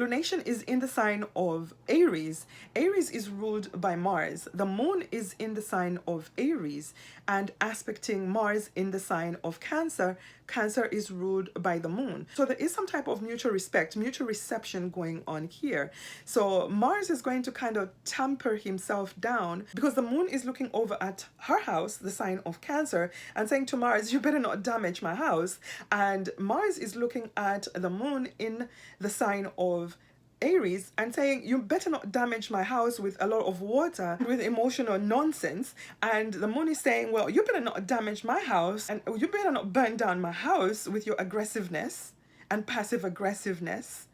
lunation is in the sign of Aries. Aries is ruled by Mars. The moon is in the sign of Aries and aspecting Mars in the sign of Cancer. Cancer is ruled by the moon. So there is some type of mutual respect, mutual reception going on here. So Mars is going to kind of tamper himself down because the moon is looking over at her house, the sign of Cancer, and saying to Mars, you better not damage my house. And Mars is looking at the moon in the sign of Aries and saying, you better not damage my house with a lot of water, with emotional nonsense. And the moon is saying, well, you better not damage my house and you better not burn down my house with your aggressiveness and passive aggressiveness.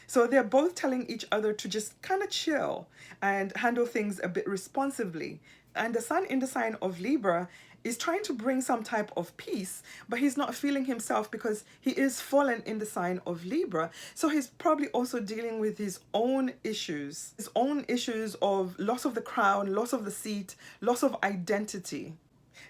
So they're both telling each other to just kind of chill and handle things a bit responsibly. And the sun in the sign of Libra is trying to bring some type of peace, but he's not feeling himself because he is fallen in the sign of Libra. So he's probably also dealing with his own issues of loss of the crown, loss of the seat, loss of identity.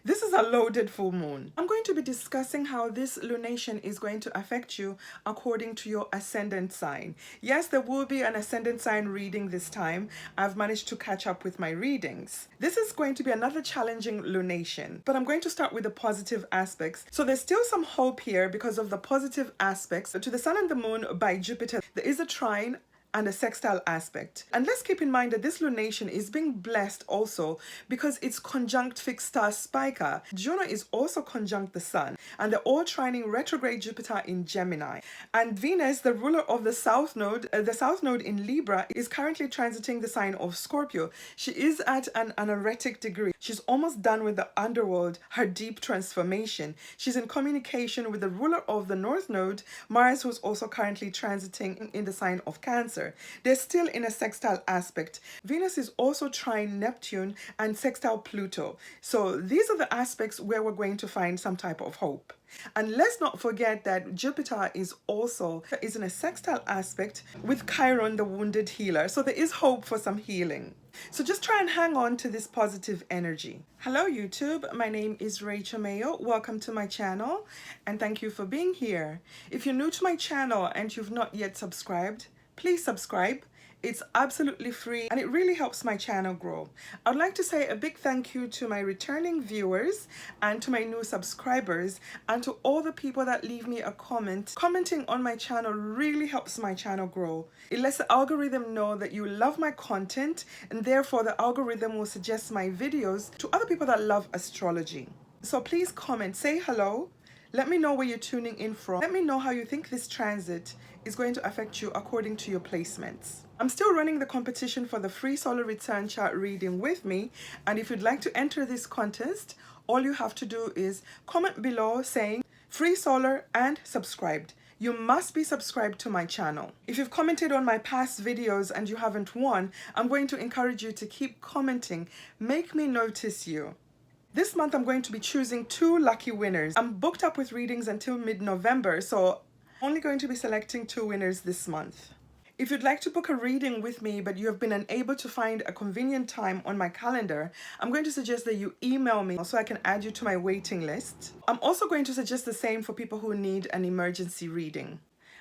This is a loaded full moon. I'm going to be discussing how this lunation is going to affect you according to your ascendant sign. Yes, there will be an ascendant sign reading this time. I've managed to catch up with my readings. This is going to be another challenging lunation, but I'm going to start with the positive aspects. So there's still some hope here because of the positive aspects to the sun and the moon by Jupiter. There is a trine and a sextile aspect. And let's keep in mind that this lunation is being blessed also because it's conjunct fixed star Spica. Juno is also conjunct the sun, and they're all trining retrograde Jupiter in Gemini. And Venus, the ruler of the south node in Libra, is currently transiting the sign of Scorpio. She is at an anaretic degree. She's almost done with the underworld, her deep transformation. She's in communication with the ruler of the north node, Mars, who's also currently transiting in the sign of Cancer. They're still in a sextile aspect. Venus is also trine Neptune and sextile Pluto. So these are the aspects where we're going to find some type of hope. And let's not forget that Jupiter is in a sextile aspect with Chiron, the wounded healer. So there is hope for some healing. So just try and hang on to this positive energy. Hello YouTube, my name is Rachel Mayo. Welcome to my channel and thank you for being here. If you're new to my channel and you've not yet subscribed, please subscribe. It's absolutely free and it really helps my channel grow. I'd like to say a big thank you to my returning viewers and to my new subscribers and to all the people that leave me a comment. Commenting on my channel really helps my channel grow. It lets the algorithm know that you love my content and therefore the algorithm will suggest my videos to other people that love astrology. So please comment, say hello. Let me know where you're tuning in from. Let me know how you think this transit is going to affect you according to your placements. I'm still running the competition for the free solar return chart reading with me, and if you'd like to enter this contest, all you have to do is comment below saying free solar and subscribed. You must be subscribed to my channel. If you've commented on my past videos and you haven't won, I'm going to encourage you to keep commenting. Make me notice you. This month I'm going to be choosing 2 lucky winners. I'm booked up with readings until mid-November, so I'm only going to be selecting 2 winners this month. If you'd like to book a reading with me but you have been unable to find a convenient time on my calendar, I'm going to suggest that you email me so I can add you to my waiting list. I'm also going to suggest the same for people who need an emergency reading.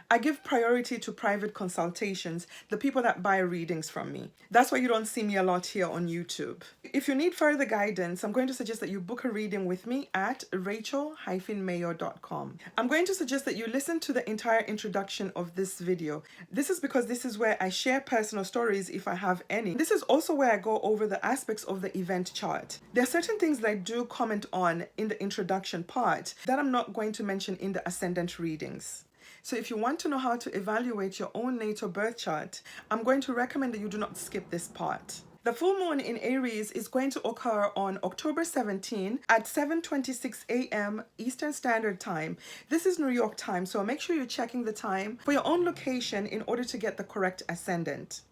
I give priority to private consultations, the people that buy readings from me. That's why you don't see me a lot here on YouTube. If you need further guidance, I'm going to suggest that you book a reading with me at rachel-mayo.com. I'm going to suggest that you listen to the entire introduction of this video. This is because this is where I share personal stories if I have any. This is also where I go over the aspects of the event chart. There are certain things that I do comment on in the introduction part that I'm not going to mention in the ascendant readings. So if you want to know how to evaluate your own natal birth chart, I'm going to recommend that you do not skip this part. The full moon in Aries is going to occur on October 17 at 7:26 a.m. Eastern Standard Time. This is New York time, so make sure you're checking the time for your own location in order to get the correct ascendant.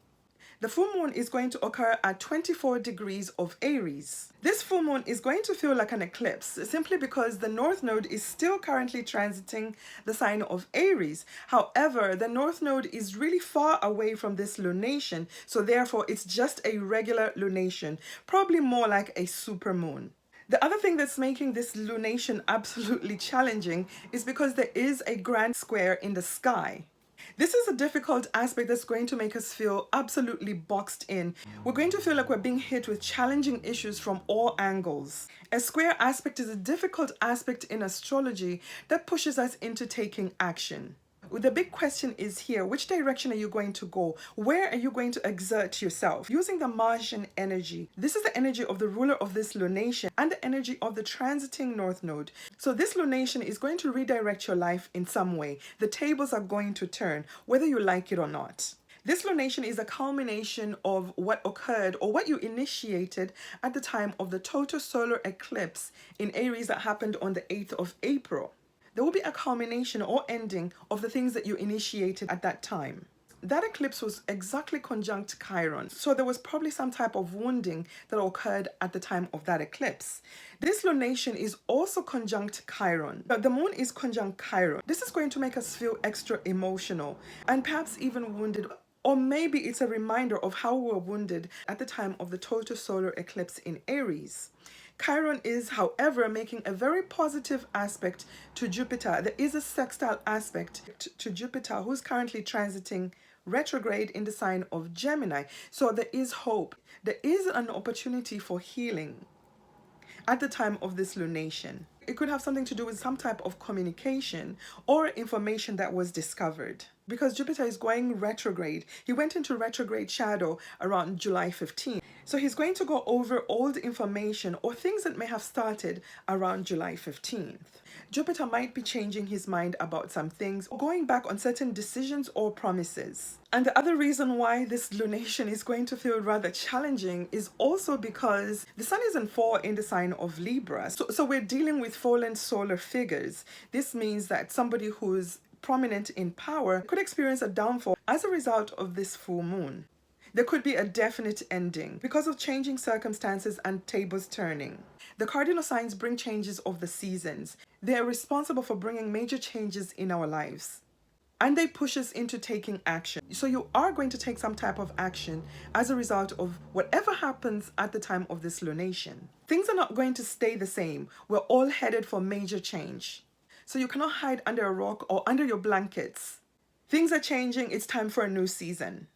The full moon is going to occur at 24 degrees of Aries. This full moon is going to feel like an eclipse simply because the north node is still currently transiting the sign of Aries. However, the north node is really far away from this lunation, so therefore it's just a regular lunation, probably more like a supermoon. The other thing that's making this lunation absolutely challenging is because there is a grand square in the sky. This is a difficult aspect that's going to make us feel absolutely boxed in. We're going to feel like we're being hit with challenging issues from all angles. A square aspect is a difficult aspect in astrology that pushes us into taking action. The big question is here, which direction are you going to go? Where are you going to exert yourself? Using the Martian energy, this is the energy of the ruler of this lunation and the energy of the transiting North Node. So this lunation is going to redirect your life in some way. The tables are going to turn, whether you like it or not. This lunation is a culmination of what occurred or what you initiated at the time of the total solar eclipse in Aries that happened on the 8th of April. There will be a culmination or ending of the things that you initiated at that time. That eclipse was exactly conjunct Chiron, so there was probably some type of wounding that occurred at the time of that eclipse. This lunation is also conjunct Chiron. The moon is conjunct Chiron. This is going to make us feel extra emotional and perhaps even wounded. Or maybe it's a reminder of how we were wounded at the time of the total solar eclipse in Aries. Chiron is, however, making a very positive aspect to Jupiter. There is a sextile aspect to Jupiter, who's currently transiting retrograde in the sign of Gemini. So there is hope. There is an opportunity for healing at the time of this lunation. It could have something to do with some type of communication or information that was discovered. Because Jupiter is going retrograde. He went into retrograde shadow around July 15th. So he's going to go over old information or things that may have started around July 15th. Jupiter might be changing his mind about some things or going back on certain decisions or promises. And the other reason why this lunation is going to feel rather challenging is also because the sun is in 4 in the sign of Libra. So we're dealing with fallen solar figures. This means that somebody who's prominent in power could experience a downfall as a result of this full moon. There could be a definite ending because of changing circumstances and tables turning. The cardinal signs bring changes of the seasons. They are responsible for bringing major changes in our lives. And they push us into taking action. So you are going to take some type of action as a result of whatever happens at the time of this lunation. Things are not going to stay the same. We're all headed for major change. So you cannot hide under a rock or under your blankets. Things are changing. It's time for a new season.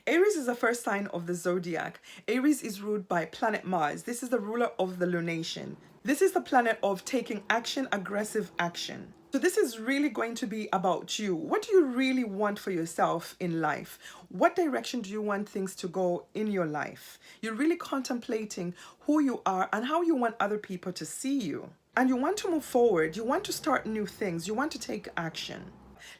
Aries is the first sign of the zodiac. Aries is ruled by planet Mars. This is the ruler of the lunation. This is the planet of taking action, aggressive action. So this is really going to be about you. What do you really want for yourself in life? What direction do you want things to go in your life? You're really contemplating who you are and how you want other people to see you. And you want to move forward. You want to start new things. You want to take action.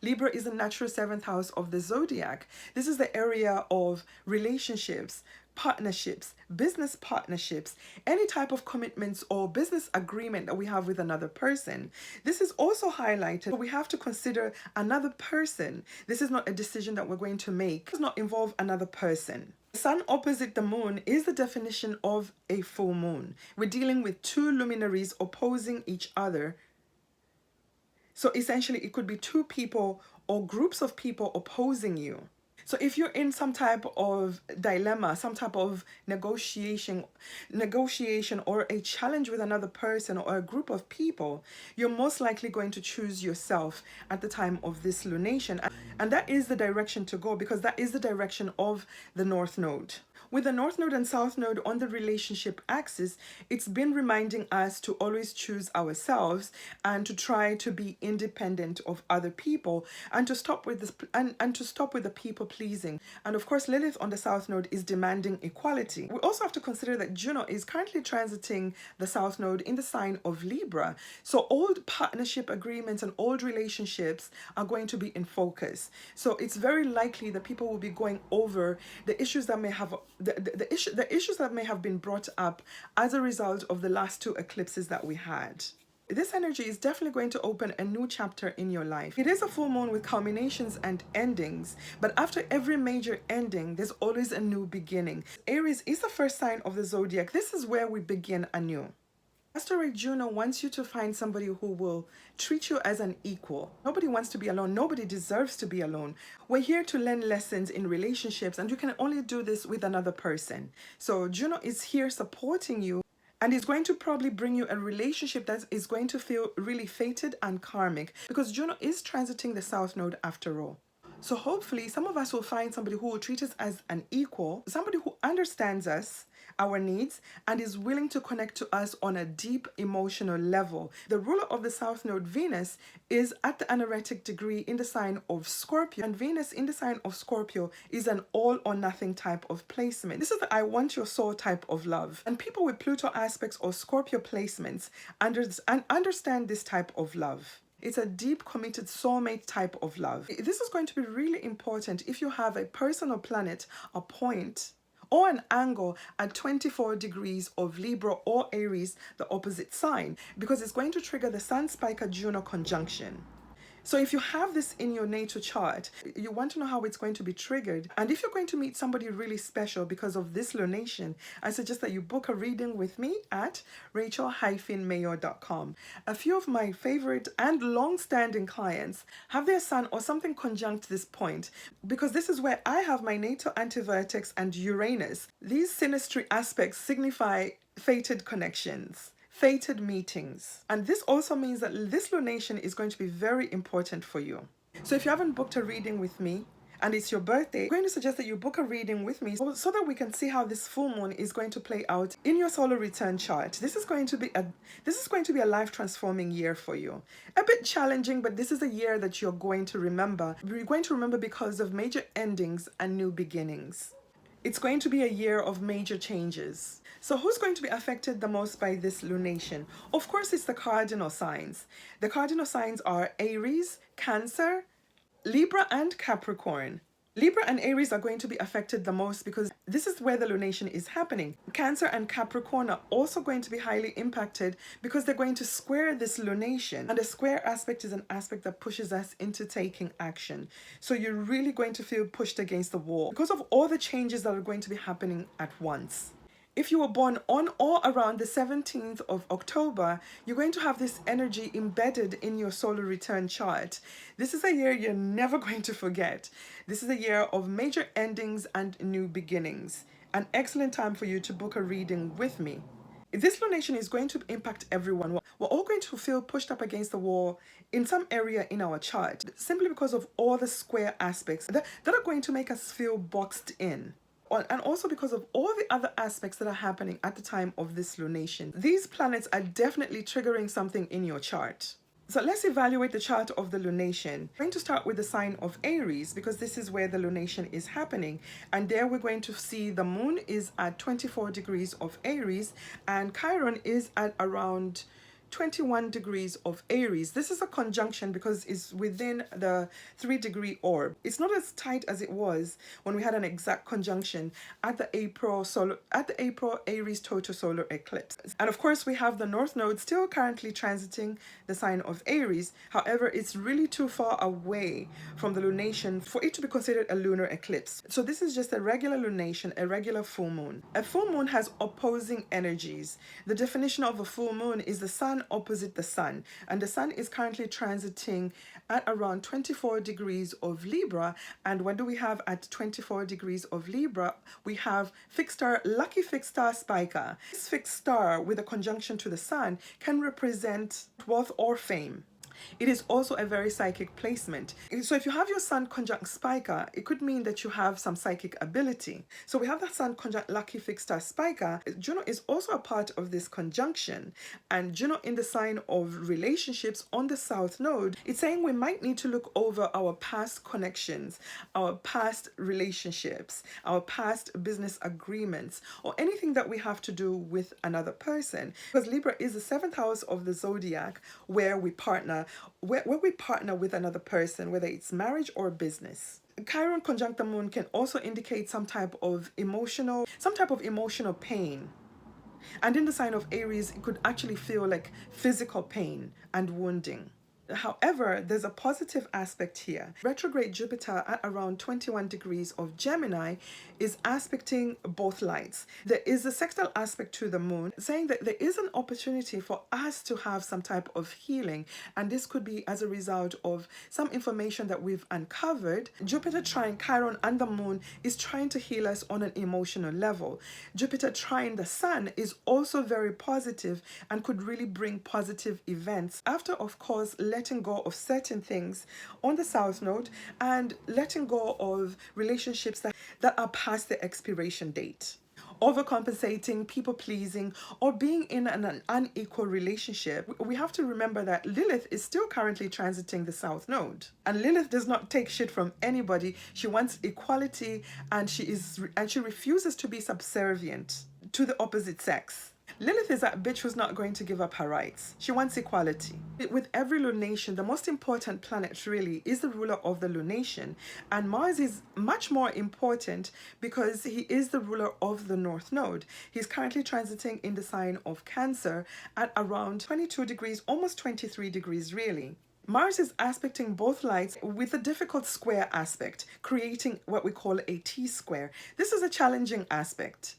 Libra is the natural 7th house of the zodiac. This is the area of relationships, partnerships, business partnerships, any type of commitments or business agreement that we have with another person. This is also highlighted. We have to consider another person. This is not a decision that we're going to make. It does not involve another person. The sun opposite the moon is the definition of a full moon. We're dealing with two luminaries opposing each other. So essentially, it could be two people or groups of people opposing you. So if you're in some type of dilemma, some type of negotiation or a challenge with another person or a group of people, you're most likely going to choose yourself at the time of this lunation. And that is the direction to go because that is the direction of the North Node. With the North Node and South Node on the relationship axis, it's been reminding us to always choose ourselves and to try to be independent of other people and to stop with this and to stop with the people pleasing. And of course, Lilith on the South Node is demanding equality. We also have to consider that Juno is currently transiting the South Node in the sign of Libra. So old partnership agreements and old relationships are going to be in focus. So it's very likely that people will be going over the issues that may have the issues that may have been brought up as a result of the last two eclipses that we had. This energy is definitely going to open a new chapter in your life. It is a full moon with culminations and endings, but after every major ending, there's always a new beginning. Aries is the first sign of the zodiac. This is where we begin anew. Asteroid Juno wants you to find somebody who will treat you as an equal. Nobody wants to be alone. Nobody deserves to be alone. We're here to learn lessons in relationships, and you can only do this with another person. So Juno is here supporting you, and is going to probably bring you a relationship that is going to feel really fated and karmic because Juno is transiting the South Node after all. So hopefully some of us will find somebody who will treat us as an equal, somebody who understands us, our needs, and is willing to connect to us on a deep emotional level. The ruler of the South Node, Venus, is at the anaretic degree in the sign of Scorpio, and Venus in the sign of Scorpio is an all or nothing type of placement. This is the I want your soul type of love. And people with Pluto aspects or Scorpio placements understand this type of love. It's a deep, committed soulmate type of love. This is going to be really important if you have a personal planet, a point, or an angle at 24 degrees of Libra or Aries, the opposite sign, because it's going to trigger the Sun Spica Juno conjunction. So if you have this in your natal chart, you want to know how it's going to be triggered. And if you're going to meet somebody really special because of this lunation, I suggest that you book a reading with me at rachel-mayor.com. A few of my favorite and long-standing clients have their sun or something conjunct this point, because this is where I have my natal antivertex and Uranus. These synastry aspects signify fated connections, fated meetings. And this also means that this lunation is going to be very important for you. So if you haven't booked a reading with me and it's your birthday, I'm going to suggest that you book a reading with me so that we can see how this full moon is going to play out in your solar return chart. This is going to be a life transforming year for you. A bit challenging, but this is a year that you're going to remember. You're going to remember because of major endings and new beginnings. It's going to be a year of major changes. So who's going to be affected the most by this lunation? Of course, it's the cardinal signs. The cardinal signs are Aries, Cancer, Libra, and Capricorn. Libra and Aries are going to be affected the most because this is where the lunation is happening. Cancer and Capricorn are also going to be highly impacted because they're going to square this lunation. And a square aspect is an aspect that pushes us into taking action. So you're really going to feel pushed against the wall because of all the changes that are going to be happening at once. If you were born on or around the 17th of October, you're going to have this energy embedded in your solar return chart. This is a year you're never going to forget. This is a year of major endings and new beginnings. An excellent time for you to book a reading with me. This lunation is going to impact everyone. We're all going to feel pushed up against the wall in some area in our chart, simply because of all the square aspects that are going to make us feel boxed in. And also because of all the other aspects that are happening at the time of this lunation. These planets are definitely triggering something in your chart. So let's evaluate the chart of the lunation. I'm going to start with the sign of Aries because this is where the lunation is happening. And there we're going to see the moon is at 24 degrees of Aries and Chiron is at around 21 degrees of Aries. This is a conjunction because it's within the 3-degree orb. It's not as tight as it was when we had an exact conjunction at the April Aries total solar eclipse. And of course we have the North Node still currently transiting the sign of Aries. However, it's really too far away from the lunation for it to be considered a lunar eclipse. So this is just a regular lunation, a regular full moon. A full moon has opposing energies. The definition of a full moon is the sun opposite the sun, and the sun is currently transiting at around 24 degrees of Libra. And what do we have at 24 degrees of Libra? We have fixed star, lucky fixed star Spica. This fixed star with a conjunction to the sun can represent wealth or fame. It is also a very psychic placement. So if you have your sun conjunct Spica, it could mean that you have some psychic ability. So we have the sun conjunct lucky fixed star Spica. Juno is also a part of this conjunction. And Juno in the sign of relationships on the South Node, it's saying we might need to look over our past connections, our past relationships, our past business agreements, or anything that we have to do with another person. Because Libra is the 7th house of the zodiac where we partner with another person, whether it's marriage or business. Chiron conjunct the moon can also indicate some type of emotional pain. And in the sign of Aries, it could actually feel like physical pain and wounding. However, there's a positive aspect here. Retrograde Jupiter at around 21 degrees of Gemini is aspecting both lights. There is a sextile aspect to the moon saying that there is an opportunity for us to have some type of healing, and this could be as a result of some information that we've uncovered. Jupiter trine Chiron and the moon is trying to heal us on an emotional level. Jupiter trine the sun is also very positive and could really bring positive events after, of course, letting go of certain things on the South Node and letting go of relationships that are past the expiration date. Overcompensating, people pleasing, or being in an unequal relationship. We have to remember that Lilith is still currently transiting the South Node. And Lilith does not take shit from anybody. She wants equality, and she refuses to be subservient to the opposite sex. Lilith is that bitch who's not going to give up her rights. She wants equality. With every lunation, the most important planet really is the ruler of the lunation. And Mars is much more important because he is the ruler of the North Node. He's currently transiting in the sign of Cancer at around 22 degrees, almost 23 degrees really. Mars is aspecting both lights with a difficult square aspect, creating what we call a T-square. This is a challenging aspect.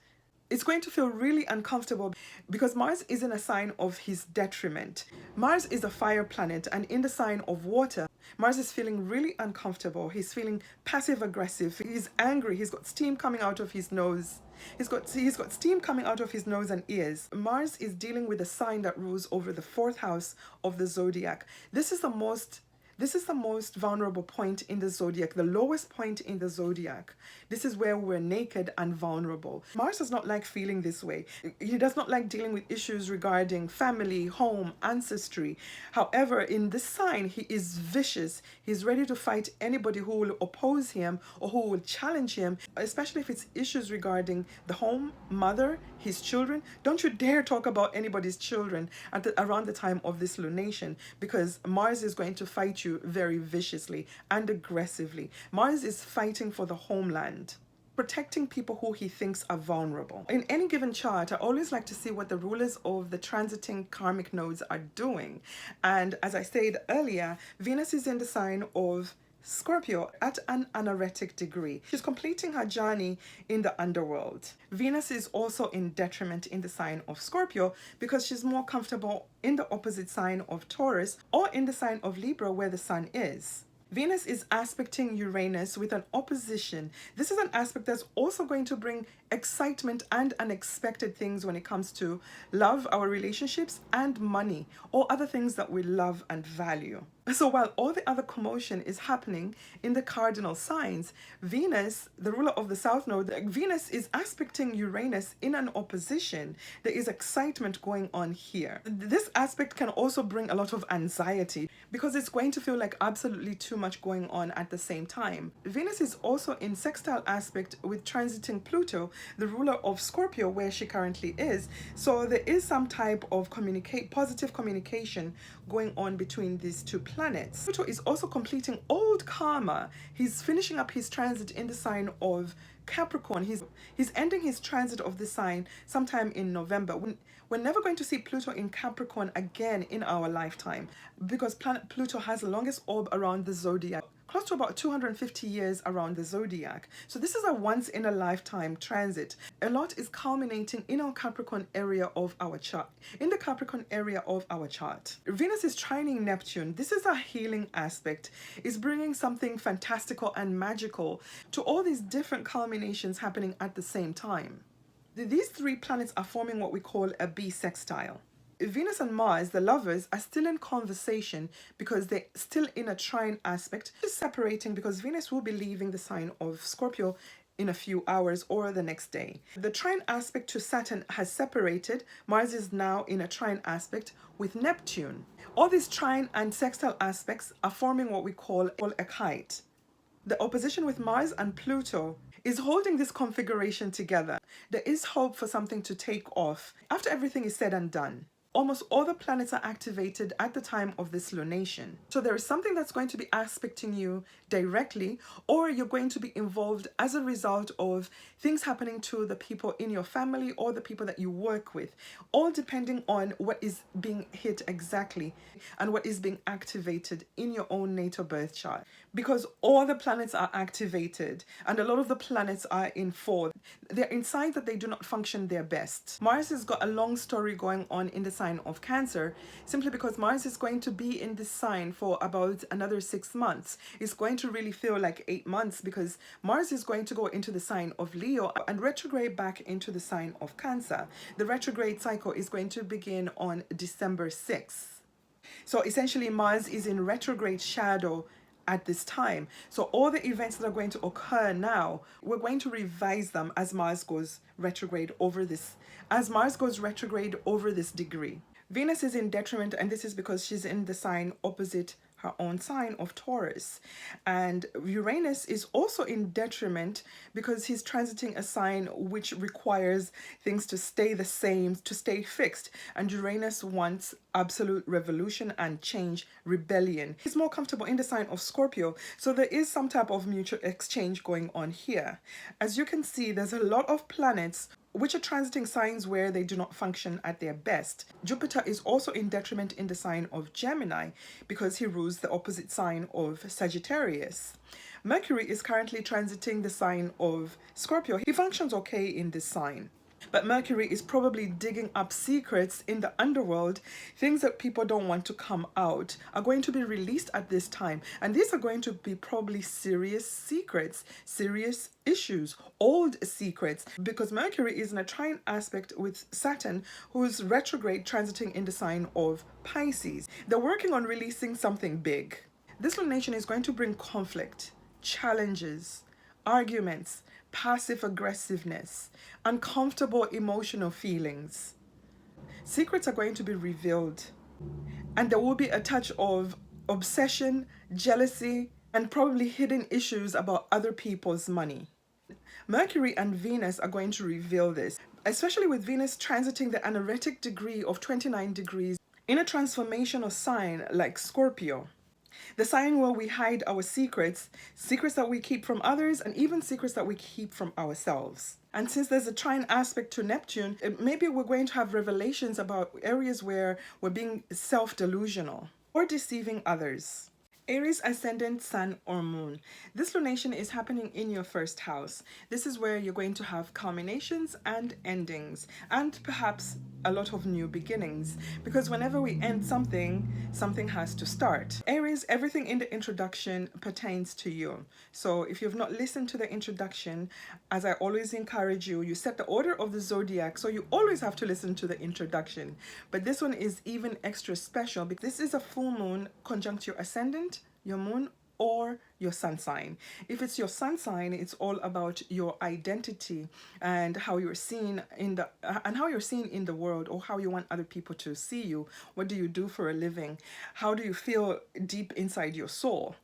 It's going to feel really uncomfortable because Mars is in a sign of his detriment. Mars is a fire planet, and in the sign of water, Mars is feeling really uncomfortable. He's feeling passive aggressive. He's angry. He's got steam coming out of his nose. He's got steam coming out of his nose and ears. Mars is dealing with a sign that rules over the 4th house of the zodiac. This is the most vulnerable point in the zodiac, the lowest point in the zodiac. This is where we're naked and vulnerable. Mars does not like feeling this way. He does not like dealing with issues regarding family, home, ancestry. However, in this sign, he is vicious. He's ready to fight anybody who will oppose him or who will challenge him, especially if it's issues regarding the home, mother, his children. Don't you dare talk about anybody's children around the time of this lunation, because Mars is going to fight you very viciously and aggressively. Mars is fighting for the homeland, protecting people who he thinks are vulnerable. In any given chart, I always like to see what the rulers of the transiting karmic nodes are doing. And as I said earlier, Venus is in the sign of Scorpio at an anaretic degree. She's completing her journey in the underworld. Venus is also in detriment in the sign of Scorpio because she's more comfortable in the opposite sign of Taurus or in the sign of Libra where the sun is. Venus is aspecting Uranus with an opposition. This is an aspect that's also going to bring excitement and unexpected things when it comes to love, our relationships, and money, or other things that we love and value. So while all the other commotion is happening in the cardinal signs, Venus, the ruler of the South Node, Venus is aspecting Uranus in an opposition. There is excitement going on here. This aspect can also bring a lot of anxiety because it's going to feel like absolutely too much going on at the same time. Venus is also in sextile aspect with transiting Pluto, the ruler of Scorpio, where she currently is. So there is some type of positive communication going on between these two planets. Pluto is also completing old karma. He's finishing up his transit in the sign of Capricorn. He's ending his transit of this sign sometime in November. We're never going to see Pluto in Capricorn again in our lifetime because planet Pluto has the longest orb around the zodiac, close to about 250 years around the zodiac. So this is a once in a lifetime transit. A lot is culminating in our Capricorn area of our chart. In the Capricorn area of our chart, Venus is trining Neptune. This is a healing aspect. It's bringing something fantastical and magical to all these different culminations happening at the same time. These three planets are forming what we call a bisextile. Venus and Mars, the lovers, are still in conversation because they're still in a trine aspect. It's separating because Venus will be leaving the sign of Scorpio in a few hours or the next day. The trine aspect to Saturn has separated. Mars is now in a trine aspect with Neptune. All these trine and sextile aspects are forming what we call a kite. The opposition with Mars and Pluto is holding this configuration together. There is hope for something to take off after everything is said and done. Almost all the planets are activated at the time of this lunation. So there is something that's going to be aspecting you directly, or you're going to be involved as a result of things happening to the people in your family or the people that you work with, all depending on what is being hit exactly and what is being activated in your own natal birth chart. Because all the planets are activated and a lot of the planets are in four. They're in signs that they do not function their best. Mars has got a long story going on in the sign of Cancer, simply because Mars is going to be in this sign for about another 6 months. It's going to really feel like 8 months because Mars is going to go into the sign of Leo and retrograde back into the sign of Cancer. The retrograde cycle is going to begin on December 6th. So essentially, Mars is in retrograde shadow at this time. So all the events that are going to occur now, we're going to revise them as Mars goes retrograde over this, degree. Venus is in detriment, and this is because she's in the sign opposite her own sign of Taurus. And Uranus is also in detriment because he's transiting a sign which requires things to stay the same, to stay fixed. And Uranus wants absolute revolution and change, rebellion. He's more comfortable in the sign of Scorpio. So there is some type of mutual exchange going on here. As you can see, there's a lot of planets which are transiting signs where they do not function at their best. Jupiter is also in detriment in the sign of Gemini because he rules the opposite sign of Sagittarius. Mercury is currently transiting the sign of Scorpio. He functions okay in this sign. But Mercury is probably digging up secrets in the underworld. Things that people don't want to come out are going to be released at this time. And these are going to be probably serious secrets, serious issues, old secrets, because Mercury is in a trine aspect with Saturn, who's retrograde transiting in the sign of Pisces. They're working on releasing something big. This lunation is going to bring conflict, challenges, arguments, passive aggressiveness, uncomfortable emotional feelings. Secrets are going to be revealed, and there will be a touch of obsession, jealousy, and probably hidden issues about other people's money. Mercury and Venus are going to reveal this, especially with Venus transiting the anaretic degree of 29 degrees in a transformational sign like Scorpio. The sign where we hide our secrets, secrets that we keep from others, and even secrets that we keep from ourselves. And since there's a trine aspect to Neptune, maybe we're going to have revelations about areas where we're being self-delusional or deceiving others. Aries ascendant, sun or moon. This lunation is happening in your first house. This is where you're going to have culminations and endings, and perhaps a lot of new beginnings, because whenever we end something, something has to start. Aries, everything in the introduction pertains to you. So if you've not listened to the introduction, as I always encourage you, you set the order of the zodiac, so you always have to listen to the introduction. But this one is even extra special because this is a full moon conjunct your ascendant, your moon, or your sun sign. If it's your sun sign, it's all about your identity and how you're seen in the world, or how you want other people to see you. What do you do for a living? How do you feel deep inside your soul?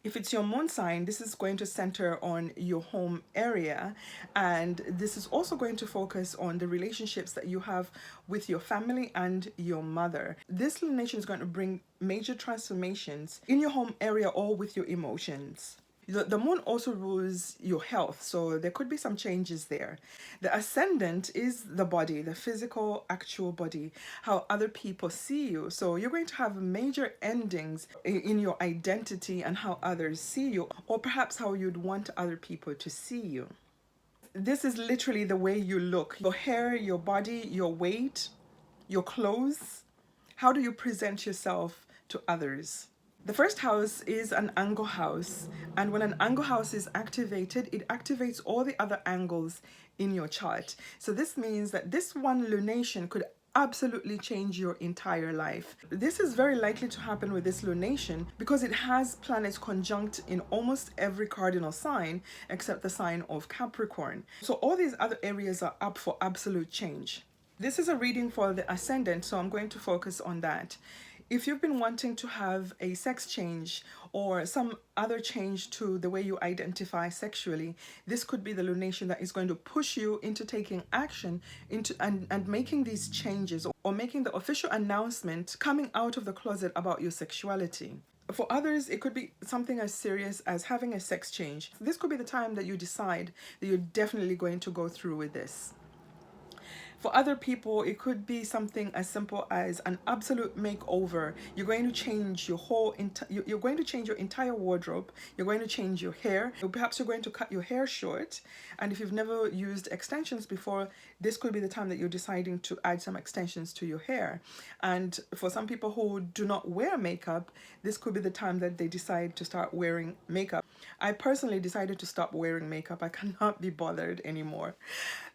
If it's your moon sign, this is going to center on your home area, and this is also going to focus on the relationships that you have with your family and your mother. This lunation is going to bring major transformations in your home area or with your emotions. The moon also rules your health, so there could be some changes there. The ascendant is the body, the physical, actual body, how other people see you. So you're going to have major endings in your identity and how others see you, or perhaps how you'd want other people to see you. This is literally the way you look. Your hair, your body, your weight, your clothes. How do you present yourself to others? The first house is an angle house, and when an angle house is activated, it activates all the other angles in your chart. So this means that this one lunation could absolutely change your entire life. This is very likely to happen with this lunation because it has planets conjunct in almost every cardinal sign except the sign of Capricorn. So all these other areas are up for absolute change. This is a reading for the ascendant, so I'm going to focus on that. If you've been wanting to have a sex change or some other change to the way you identify sexually, this could be the lunation that is going to push you into taking action and making these changes, or making the official announcement, coming out of the closet about your sexuality. For others, it could be something as serious as having a sex change. This could be the time that you decide that you're definitely going to go through with this. For other people, it could be something as simple as an absolute makeover. You're going to change your you're going to change your entire wardrobe. You're going to change your hair. Or perhaps you're going to cut your hair short. And if you've never used extensions before, this could be the time that you're deciding to add some extensions to your hair. And for some people who do not wear makeup, this could be the time that they decide to start wearing makeup. I personally decided to stop wearing makeup. I cannot be bothered anymore.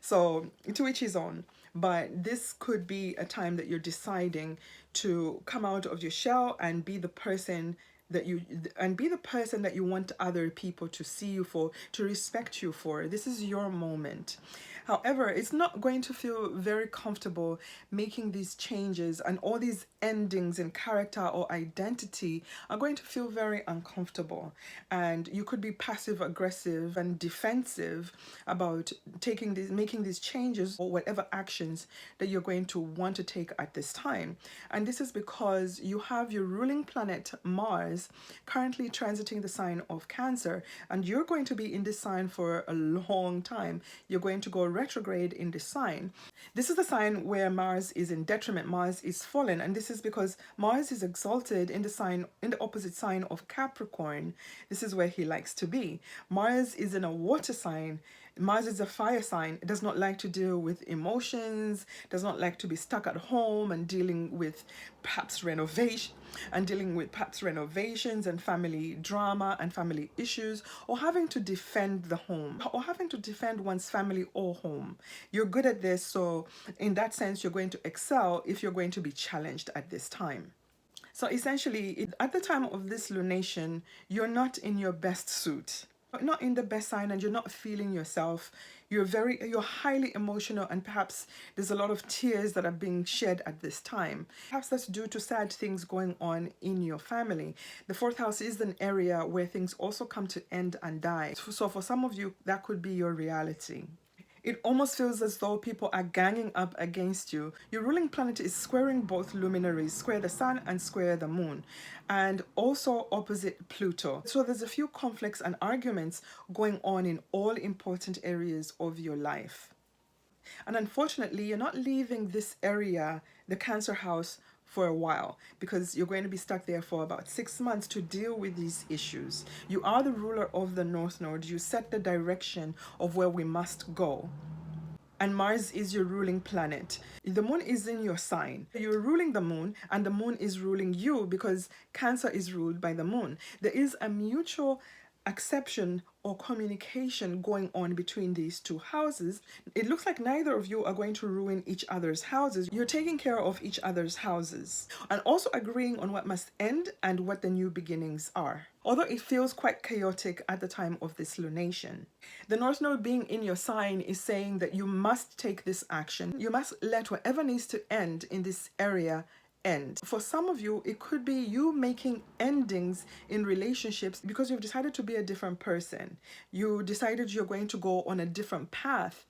So to each his own. but this could be a time that you're deciding to come out of your shell and be the person that you want other people to see you for, to respect you for. This is your moment. However, it's not going to feel very comfortable making these changes, and all these endings in character or identity are going to feel very uncomfortable. And you could be passive aggressive and defensive about making these changes or whatever actions that you're going to want to take at this time. And this is because you have your ruling planet Mars currently transiting the sign of Cancer, and you're going to be in this sign for a long time. You're going to go retrograde in this sign. This is the sign where Mars is in detriment, Mars is fallen, and this is because Mars is exalted in the opposite sign of Capricorn. This is where he likes to be. Mars is in a water sign. Mars is a fire sign. It does not like to deal with emotions, does not like to be stuck at home and dealing with perhaps renovations and family drama and family issues, or having to defend the home, or having to defend one's family or home. You're good at this, so in that sense, you're going to excel if you're going to be challenged at this time. So essentially, at the time of this lunation, you're not in your best suit, not in the best sign, and you're not feeling yourself. You're highly emotional, and perhaps there's a lot of tears that are being shed at this time. Perhaps that's due to sad things going on in your family. The fourth house is an area where things also come to end and die. So for some of you, that could be your reality. It almost feels as though people are ganging up against you. Your ruling planet is squaring both luminaries, square the sun and square the moon, and also opposite Pluto. So there's a few conflicts and arguments going on in all important areas of your life. And unfortunately, you're not leaving this area, the Cancer house, for a while, because you're going to be stuck there for about 6 months to deal with these issues. You are the ruler of the North Node. You set the direction of where we must go. And Mars is your ruling planet. The moon is in your sign. You're ruling the moon, and the moon is ruling you, because Cancer is ruled by the moon. There is a mutual acceptance or communication going on between these two houses. It looks like neither of you are going to ruin each other's houses. You're taking care of each other's houses and also agreeing on what must end and what the new beginnings are. Although it feels quite chaotic at the time of this lunation. The North Node being in your sign is saying that you must take this action. You must let whatever needs to end in this area end. For some of you, it could be you making endings in relationships because you've decided to be a different person. You decided you're going to go on a different path,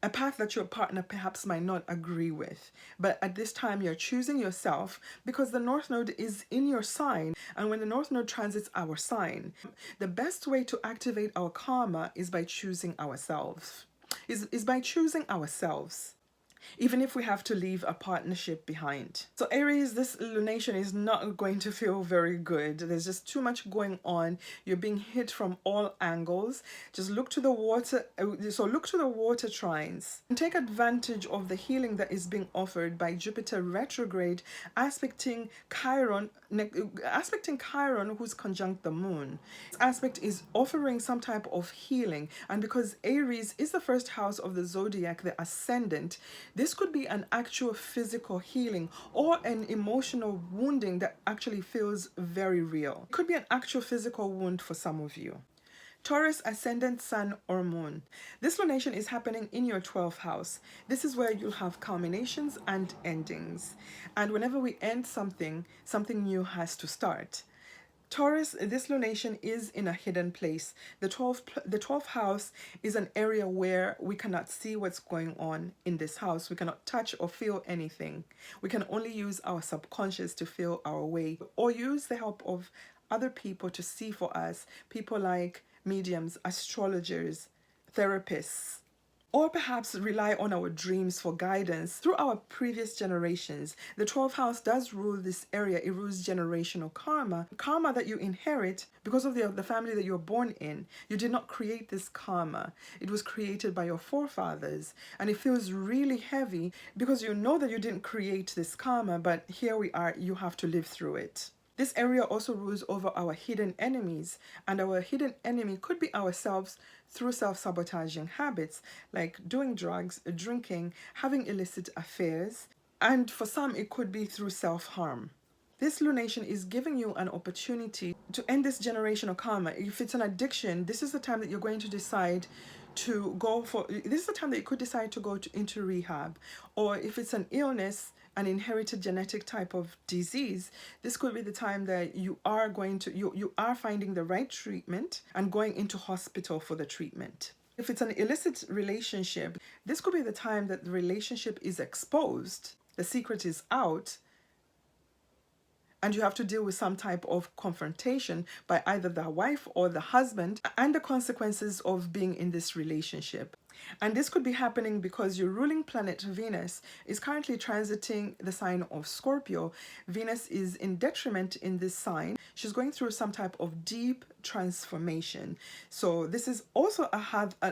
a path that your partner perhaps might not agree with. But at this time, you're choosing yourself because the North Node is in your sign. And when the North Node transits our sign, the best way to activate our karma is by choosing ourselves. Is by choosing ourselves, even if we have to leave a partnership behind. So Aries, this lunation is not going to feel very good. There's just too much going on. You're being hit from all angles. Just look to the water. So look to the water trines and take advantage of the healing that is being offered by Jupiter retrograde, aspecting Chiron, who's conjunct the moon. This aspect is offering some type of healing, and because Aries is the first house of the zodiac, the ascendant, this could be an actual physical healing or an emotional wounding that actually feels very real. It could be an actual physical wound for some of you. Taurus, ascendant, sun, or moon. This lunation is happening in your 12th house. This is where you'll have culminations and endings. And whenever we end something, something new has to start. Taurus, this lunation is in a hidden place. The 12th house is an area where we cannot see what's going on in this house. We cannot touch or feel anything. We can only use our subconscious to feel our way, or use the help of other people to see for us. People like mediums, astrologers, therapists, or perhaps rely on our dreams for guidance. Through our previous generations, the 12th house does rule this area. It rules generational karma. Karma that you inherit because of the family that you're born in. You did not create this karma. It was created by your forefathers. And it feels really heavy because you know that you didn't create this karma, but here we are, you have to live through it. This area also rules over our hidden enemies, and our hidden enemy could be ourselves through self-sabotaging habits like doing drugs, drinking, having illicit affairs, and for some it could be through self-harm. This lunation is giving you an opportunity to end this generational karma. If it's an addiction, this is the time that you're going to decide to go for, this is the time that you could decide to go into rehab. Or if it's an illness, an inherited genetic type of disease, this could be the time that you are going to, you are finding the right treatment and going into hospital for the treatment. If it's an illicit relationship, this could be the time that the relationship is exposed, the secret is out, and you have to deal with some type of confrontation by either the wife or the husband and the consequences of being in this relationship. And this could be happening because your ruling planet Venus is currently transiting the sign of Scorpio. Venus is in detriment in this sign. She's going through some type of deep transformation. So this is also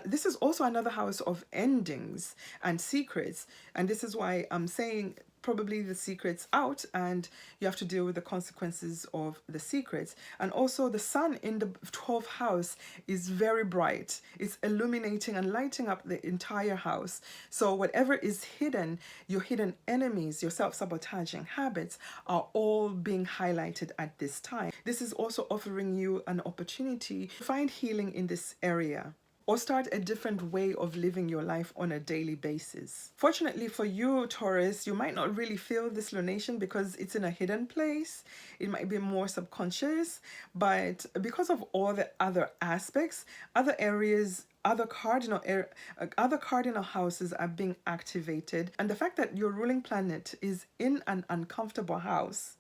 this is also another house of endings and secrets. And this is why I'm saying probably the secret's out and you have to deal with the consequences of the secrets. And also the sun in the 12th house is very bright. It's illuminating and lighting up the entire house. So whatever is hidden, your hidden enemies, your self-sabotaging habits are all being highlighted at this time. This is also offering you an opportunity to find healing in this area, or start a different way of living your life on a daily basis. Fortunately for you, Taurus, you might not really feel this lunation because it's in a hidden place. It might be more subconscious, but because of all the other aspects, other areas, other cardinal houses are being activated, and the fact that your ruling planet is in an uncomfortable house,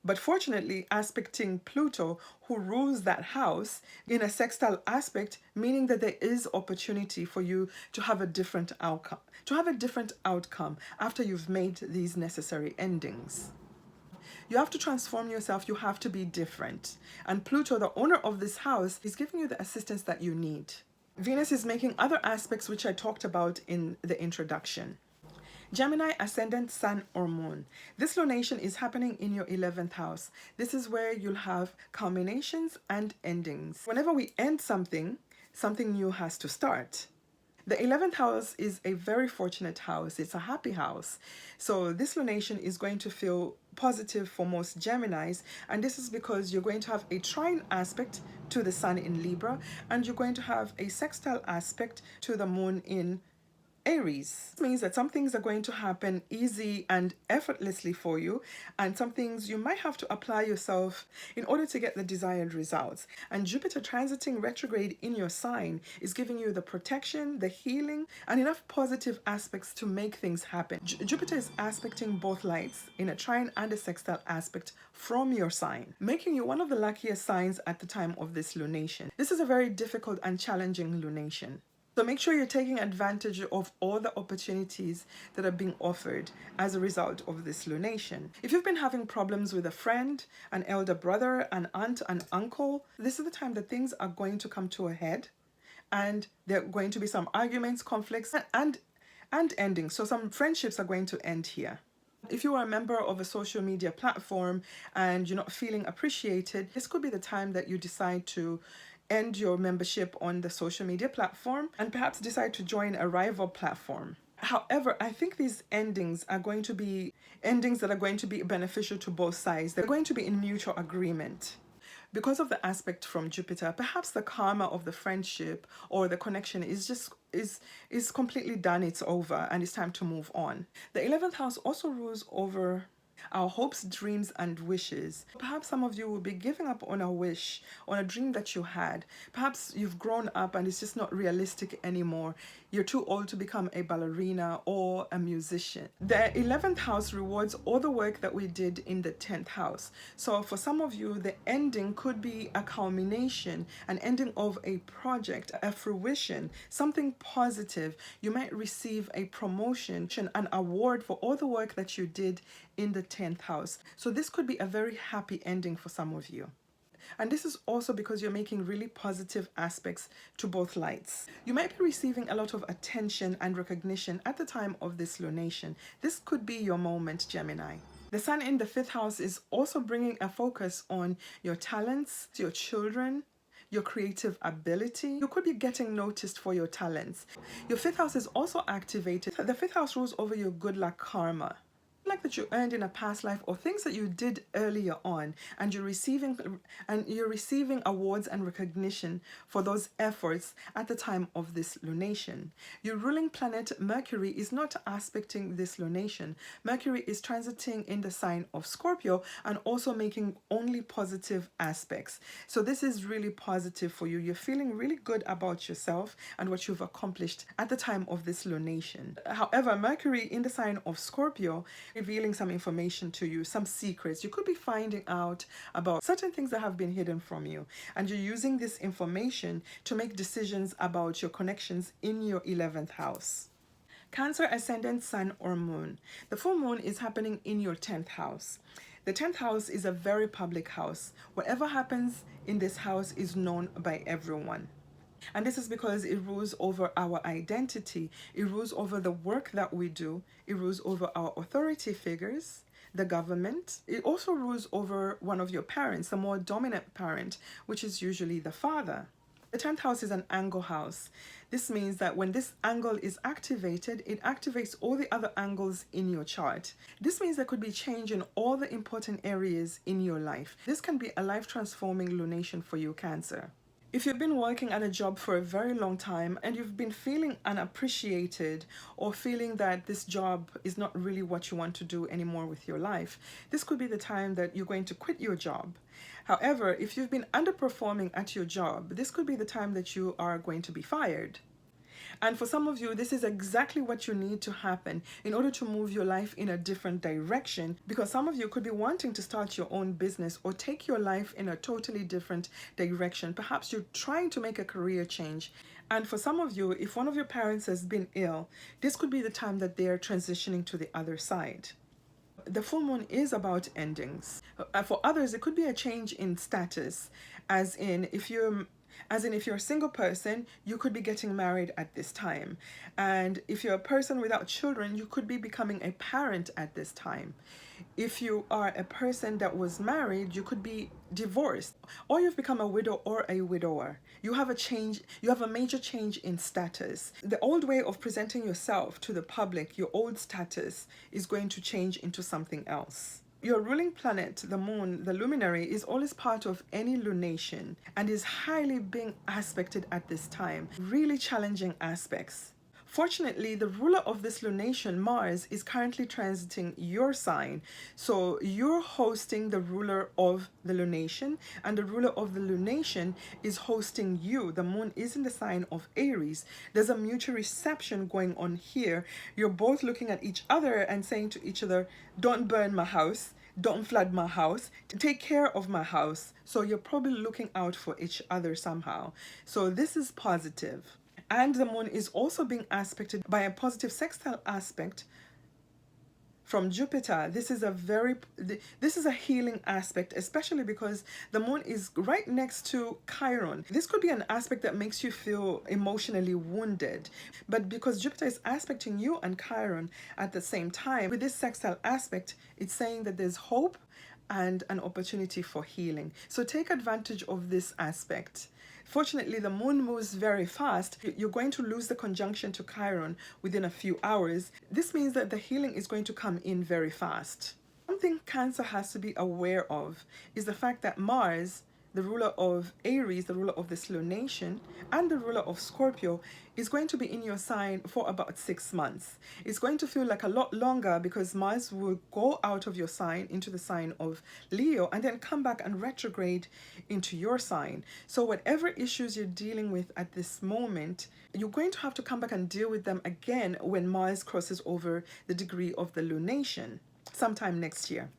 but fortunately aspecting Pluto, who rules that house in a sextile aspect, meaning that there is opportunity for you to have a different outcome, after you've made these necessary endings. You have to transform yourself. You have to be different. And Pluto, the owner of this house, is giving you the assistance that you need. Venus is making other aspects which I talked about in the introduction. Gemini, ascendant, sun or moon. This lunation is happening in your 11th house. This is where you'll have culminations and endings. Whenever we end something, something new has to start. The 11th house is a very fortunate house. It's a happy house. So this lunation is going to feel positive for most Geminis, and this is because you're going to have a trine aspect to the sun in Libra, and you're going to have a sextile aspect to the moon in Aries. This means that some things are going to happen easy and effortlessly for you, and some things you might have to apply yourself in order to get the desired results. And Jupiter transiting retrograde in your sign is giving you the protection, the healing, and enough positive aspects to make things happen. Jupiter is aspecting both lights in a trine and a sextile aspect from your sign, making you one of the luckiest signs at the time of this lunation. This is a very difficult and challenging lunation. So make sure you're taking advantage of all the opportunities that are being offered as a result of this lunation. If you've been having problems with a friend, an elder brother, an aunt, an uncle, this is the time that things are going to come to a head, and there are going to be some arguments, conflicts, and endings. So some friendships are going to end here. If you are a member of a social media platform and you're not feeling appreciated, this could be the time that you decide to end your membership on the social media platform and perhaps decide to join a rival platform. However, I think these endings are going to be endings that are going to be beneficial to both sides. They're going to be in mutual agreement. Because of the aspect from Jupiter, perhaps the karma of the friendship or the connection is completely done, it's over, and it's time to move on. The 11th house also rules over our hopes, dreams, and wishes. Perhaps some of you will be giving up on a wish, on a dream that you had. Perhaps you've grown up and it's just not realistic anymore. You're too old to become a ballerina or a musician. The 11th house rewards all the work that we did in the 10th house. So for some of you, the ending could be a culmination, an ending of a project, a fruition, something positive. You might receive a promotion, an award for all the work that you did in the 10th house. So this could be a very happy ending for some of you. And this is also because you're making really positive aspects to both lights. You might be receiving a lot of attention and recognition at the time of this lunation. This could be your moment, Gemini. The sun in the 5th house is also bringing a focus on your talents, your children, your creative ability. You could be getting noticed for your talents. Your 5th house is also activated. The 5th house rules over your good luck karma, like that you earned in a past life, or things that you did earlier on, and you're receiving awards and recognition for those efforts at the time of this lunation. Your ruling planet Mercury is not aspecting this lunation. Mercury is transiting in the sign of Scorpio and also making only positive aspects. So this is really positive for you. You're feeling really good about yourself and what you've accomplished at the time of this lunation. However, Mercury in the sign of Scorpio revealing some information to you, some secrets. You could be finding out about certain things that have been hidden from you, and you're using this information to make decisions about your connections in your 11th house. Cancer ascendant, sun or moon. The full moon is happening in your 10th house. The 10th house is a very public house. Whatever happens in this house is known by everyone. And this is because it rules over our identity. It rules over the work that we do. It rules over our authority figures, the government. It also rules over one of your parents, the more dominant parent, which is usually the father. The 10th house is an angle house. This means that when this angle is activated, it activates all the other angles in your chart. This means there could be change in all the important areas in your life. This can be a life-transforming lunation for you, Cancer. If you've been working at a job for a very long time and you've been feeling unappreciated, or feeling that this job is not really what you want to do anymore with your life, this could be the time that you're going to quit your job. However, if you've been underperforming at your job, this could be the time that you are going to be fired. And for some of you, this is exactly what you need to happen in order to move your life in a different direction, because some of you could be wanting to start your own business or take your life in a totally different direction. Perhaps you're trying to make a career change. And for some of you, if one of your parents has been ill, this could be the time that they're transitioning to the other side. The full moon is about endings. For others, it could be a change in status, as in if you're a single person, you could be getting married at this time. And if you're a person without children, you could be becoming a parent at this time. If you are a person that was married, you could be divorced, or you've become a widow or a widower. You have a major change in status. The old way of presenting yourself to the public, your old status, is going to change into something else. Your ruling planet, the moon, the luminary, is always part of any lunation and is highly being aspected at this time. Really challenging aspects. Fortunately, the ruler of this lunation, Mars, is currently transiting your sign. So you're hosting the ruler of the lunation, and the ruler of the lunation is hosting you. The moon is in the sign of Aries. There's a mutual reception going on here. You're both looking at each other and saying to each other, don't burn my house, don't flood my house, take care of my house. So you're probably looking out for each other somehow. So this is positive. And the moon is also being aspected by a positive sextile aspect from Jupiter. This is a healing aspect, especially because the moon is right next to Chiron. This could be an aspect that makes you feel emotionally wounded, but because Jupiter is aspecting you and Chiron at the same time, with this sextile aspect, it's saying that there's hope and an opportunity for healing. So take advantage of this aspect. Fortunately, the moon moves very fast. You're going to lose the conjunction to Chiron within a few hours. This means that the healing is going to come in very fast. One thing Cancer has to be aware of is the fact that Mars, the ruler of Aries, the ruler of this lunation, and the ruler of Scorpio, is going to be in your sign for about 6 months. It's going to feel like a lot longer because Mars will go out of your sign into the sign of Leo and then come back and retrograde into your sign. So whatever issues you're dealing with at this moment, you're going to have to come back and deal with them again when Mars crosses over the degree of the lunation sometime next year.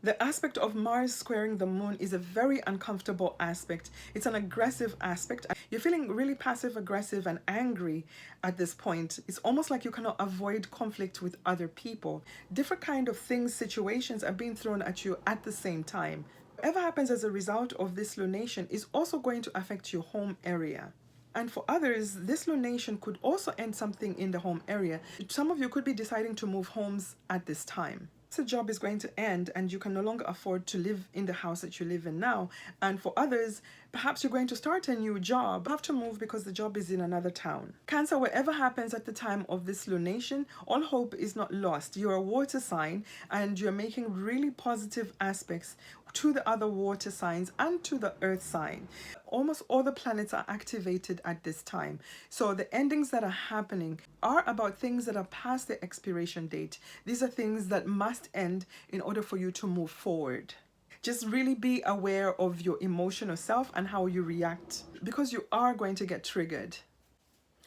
The aspect of Mars squaring the moon is a very uncomfortable aspect. It's an aggressive aspect. You're feeling really passive aggressive and angry at this point. It's almost like you cannot avoid conflict with other people. Different kind of things, situations are being thrown at you at the same time. Whatever happens as a result of this lunation is also going to affect your home area. And for others, this lunation could also end something in the home area. Some of you could be deciding to move homes at this time. a job is going to end and you can no longer afford to live in the house that you live in now. And for others, perhaps you're going to start a new job, have to move because the job is in another town. Cancer, whatever happens at the time of this lunation, all hope is not lost. You're a water sign and you're making really positive aspects to the other water signs and to the earth sign. Almost all the planets are activated at this time. So the endings that are happening are about things that are past the expiration date. These are things that must end in order for you to move forward. Just really be aware of your emotional self and how you react, because you are going to get triggered.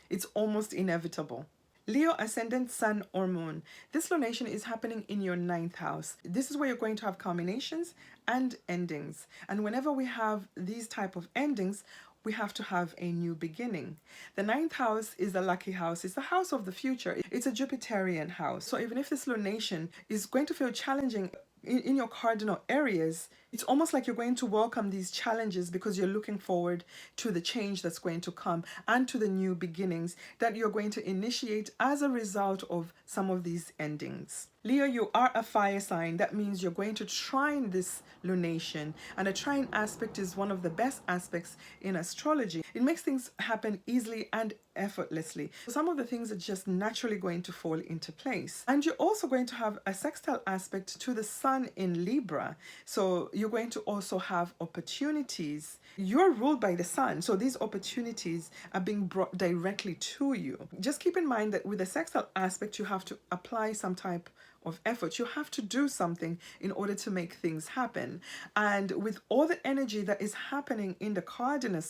It's almost inevitable. Leo, ascendant, sun or moon. This lunation is happening in your 9th house. This is where you're going to have culminations and endings. And whenever we have these type of endings, we have to have a new beginning. The 9th house is a lucky house. It's the house of the future. It's a Jupiterian house. So even if this lunation is going to feel challenging in your cardinal areas, it's almost like you're going to welcome these challenges because you're looking forward to the change that's going to come and to the new beginnings that you're going to initiate as a result of some of these endings. Leo, you are a fire sign. That means you're going to trine this lunation, and a trine aspect is one of the best aspects in astrology. It makes things happen easily and effortlessly. Some of the things are just naturally going to fall into place. And you're also going to have a sextile aspect to the sun in Libra. So you're going to also have opportunities. You're ruled by the sun, so these opportunities are being brought directly to you. Just keep in mind that with the sextile aspect, you have to apply some type of effort. You have to do something in order to make things happen. And with all the energy that is happening in the cardinal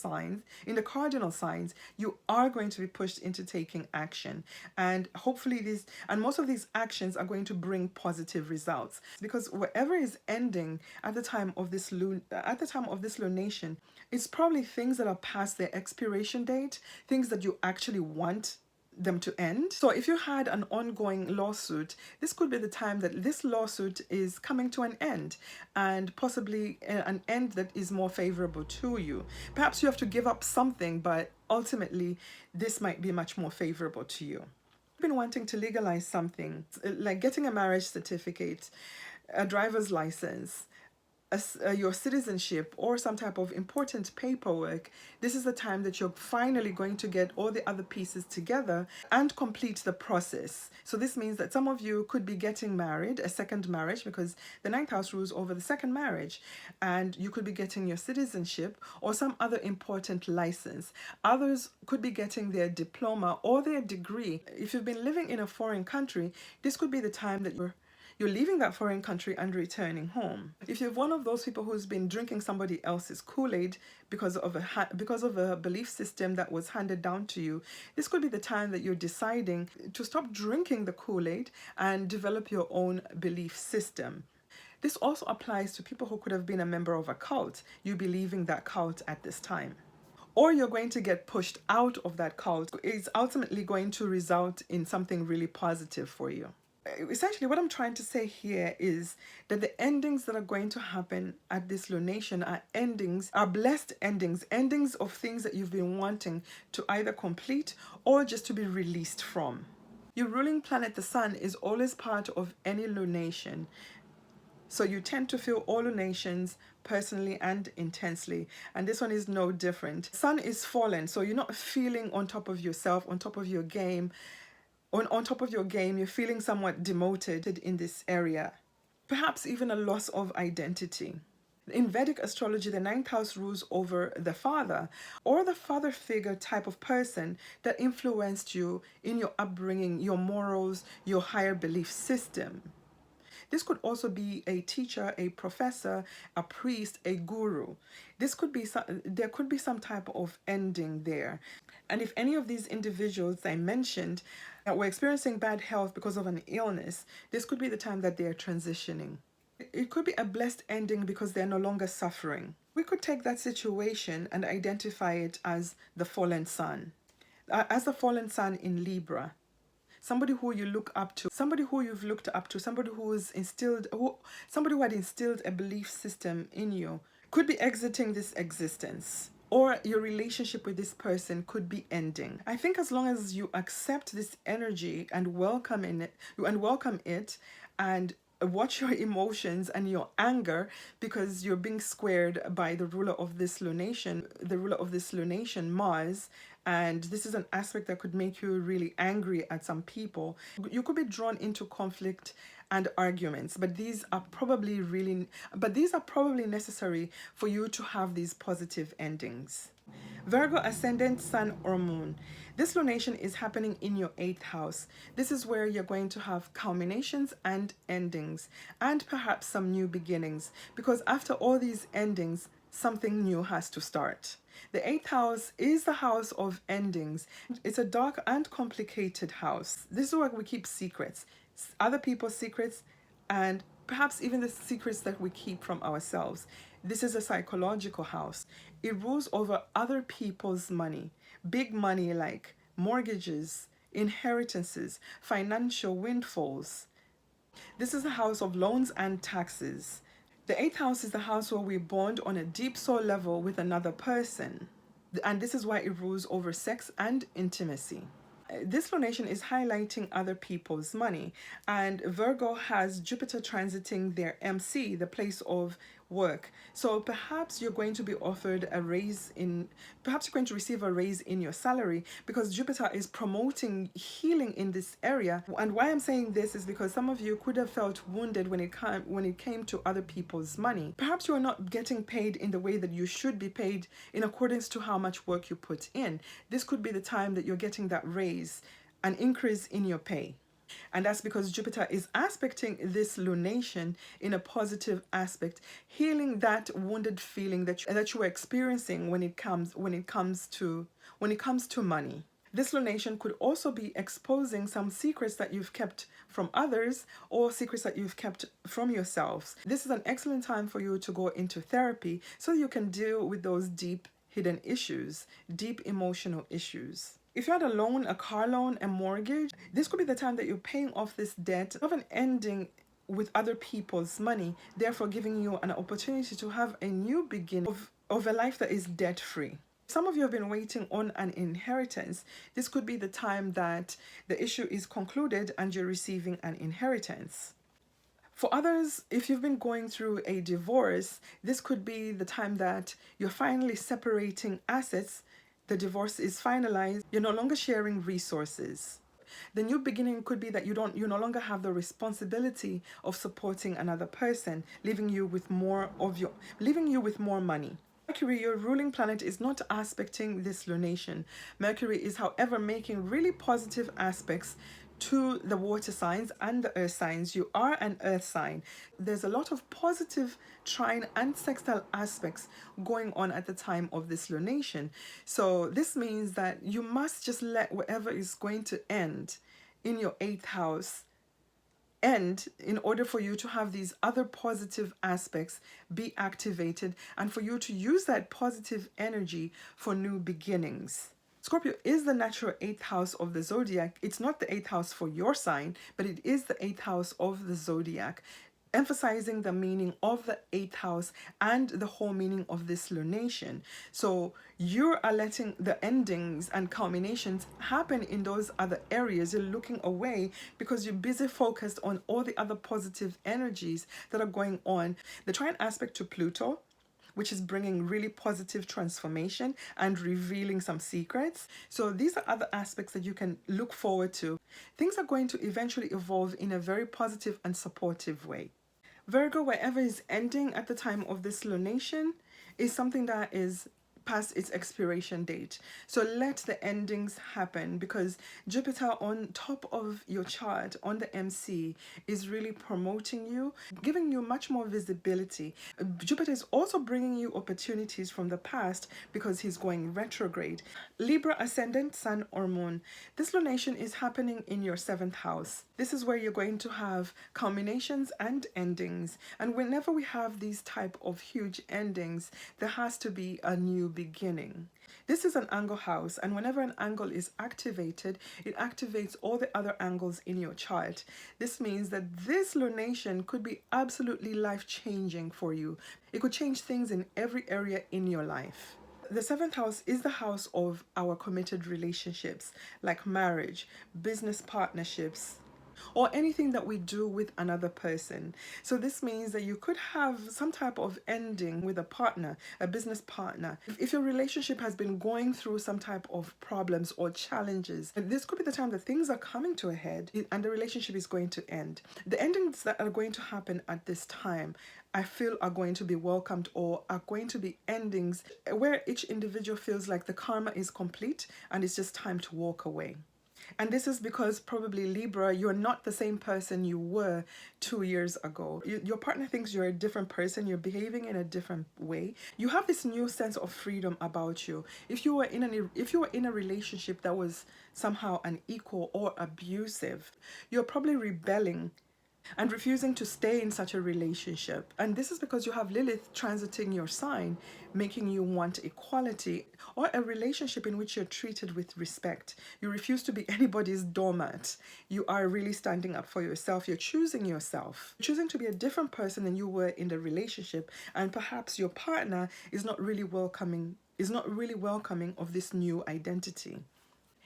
signs, you are going to be pushed into taking action. And hopefully most of these actions are going to bring positive results, because whatever is ending at the time of this lunation, it's probably things that are past their expiration date, things that you actually want them to end. So if you had an ongoing lawsuit, this could be the time that this lawsuit is coming to an end, and possibly an end that is more favorable to you. Perhaps you have to give up something, but ultimately this might be much more favorable to you. You've been wanting to legalize something, like getting a marriage certificate, a driver's license, your citizenship, or some type of important paperwork. This is the time that you're finally going to get all the other pieces together and complete the process. So this means that some of you could be getting married, a second marriage, because the 9th house rules over the second marriage, and you could be getting your citizenship or some other important license. Others could be getting their diploma or their degree. If you've been living in a foreign country, this could be the time that you're leaving that foreign country and returning home. If you're one of those people who's been drinking somebody else's Kool-Aid because of a belief system that was handed down to you, this could be the time that you're deciding to stop drinking the Kool-Aid and develop your own belief system. This also applies to people who could have been a member of a cult. You'll be leaving that cult at this time. Or you're going to get pushed out of that cult. It's ultimately going to result in something really positive for you. Essentially, what I'm trying to say here is that the endings that are going to happen at this lunation are blessed endings of things that you've been wanting to either complete or just to be released from. Your ruling planet, the sun, is always part of any lunation. So you tend to feel all lunations personally and intensely, and this one is no different. Sun is fallen, so you're not feeling on top of yourself, on top of your game. On top of your game, you're feeling somewhat demoted in this area. Perhaps even a loss of identity. In Vedic astrology, the 9th house rules over the father or the father figure type of person that influenced you in your upbringing, your morals, your higher belief system. This could also be a teacher, a professor, a priest, a guru. There could be some type of ending there. And if any of these individuals I mentioned were experiencing bad health because of an illness, this could be the time that they are transitioning. It could be a blessed ending because they're no longer suffering. We could take that situation and identify it as the fallen sun. As the fallen sun in Libra. Somebody who you look up to, somebody who you've looked up to, somebody who had instilled a belief system in you, could be exiting this existence, or your relationship with this person could be ending. I think as long as you accept this energy and welcome it, and watch your emotions and your anger, because you're being squared by the ruler of this lunation, Mars. And this is an aspect that could make you really angry at some people. You could be drawn into conflict and arguments, but these are probably necessary for you to have these positive endings. Virgo ascendant, sun or moon. This lunation is happening in your 8th house. This is where you're going to have culminations and endings, and perhaps some new beginnings, because after all these endings, something new has to start. The 8th house is the house of endings. It's a dark and complicated house. This is where we keep secrets, other people's secrets, and perhaps even the secrets that we keep from ourselves. This is a psychological house. It rules over other people's money, big money like mortgages, inheritances, financial windfalls. This is a house of loans and taxes. The 8th house is the house where we bond on a deep soul level with another person. And this is why it rules over sex and intimacy. This lunation is highlighting other people's money, and Virgo has Jupiter transiting their MC, the place of work. So perhaps you're going to be offered a raise in, perhaps you're going to receive a raise in your salary, because Jupiter is promoting healing in this area. And why I'm saying this is because some of you could have felt wounded when it came to other people's money. Perhaps you are not getting paid in the way that you should be paid in accordance to how much work you put in. This could be the time that you're getting that raise, an increase in your pay. And that's because Jupiter is aspecting this lunation in a positive aspect, healing that wounded feeling that you are experiencing when it comes to money. This lunation could also be exposing some secrets that you've kept from others, or secrets that you've kept from yourselves. This is an excellent time for you to go into therapy so you can deal with those deep hidden issues, deep emotional issues. If you had a loan, a car loan, a mortgage, this could be the time that you're paying off this debt of an ending with other people's money, therefore giving you an opportunity to have a new beginning of a life that is debt-free. Some of you have been waiting on an inheritance. This could be the time that the issue is concluded and you're receiving an inheritance. For others, if you've been going through a divorce, this could be the time that you're finally separating assets. The divorce is finalized. You're no longer sharing resources. The new beginning could be that you no longer have the responsibility of supporting another person, leaving you with more money. Mercury, your ruling planet, is not aspecting this lunation. Mercury is, however, making really positive aspects to the water signs and the earth signs. You are an earth sign. There's a lot of positive trine and sextile aspects going on at the time of this lunation. So this means that you must just let whatever is going to end in your 8th house end in order for you to have these other positive aspects be activated, and for you to use that positive energy for new beginnings. Scorpio is the natural 8th house of the zodiac. It's not the 8th house for your sign, but it is the 8th house of the zodiac, emphasizing the meaning of the 8th house and the whole meaning of this lunation. So you are letting the endings and culminations happen in those other areas. You're looking away because you're busy focused on all the other positive energies that are going on. The trine aspect to Pluto, which is bringing really positive transformation and revealing some secrets. So these are other aspects that you can look forward to. Things are going to eventually evolve in a very positive and supportive way. Virgo, wherever is ending at the time of this lunation, is something that is past its expiration date. So let the endings happen, because Jupiter on top of your chart on the MC is really promoting you, giving you much more visibility. Jupiter is also bringing you opportunities from the past because he's going retrograde. Libra ascendant, sun or moon. This lunation is happening in your 7th house. This is where you're going to have culminations and endings. And whenever we have these type of huge endings, there has to be a new beginning. This is an angle house, and whenever an angle is activated, it activates all the other angles in your chart. This means that this lunation could be absolutely life-changing for you. It could change things in every area in your life. The 7th house is the house of our committed relationships, like marriage, business partnerships, or anything that we do with another person. So this means that you could have some type of ending with a partner, a business partner. If your relationship has been going through some type of problems or challenges, this could be the time that things are coming to a head and the relationship is going to end. The endings that are going to happen at this time, I feel, are going to be welcomed, or are going to be endings where each individual feels like the karma is complete and it's just time to walk away. And this is because probably Libra, you're not the same person you were 2 years ago. Your partner thinks you're a different person. You're behaving in a different way. You have this new sense of freedom about you. If you were in a relationship that was somehow unequal or abusive, you're probably rebelling and refusing to stay in such a relationship. And this is because you have Lilith transiting your sign, making you want equality, or a relationship in which you're treated with respect. You refuse to be anybody's doormat. You are really standing up for yourself. You're choosing yourself. You're choosing to be a different person than you were in the relationship, and perhaps your partner is not really welcoming of this new identity.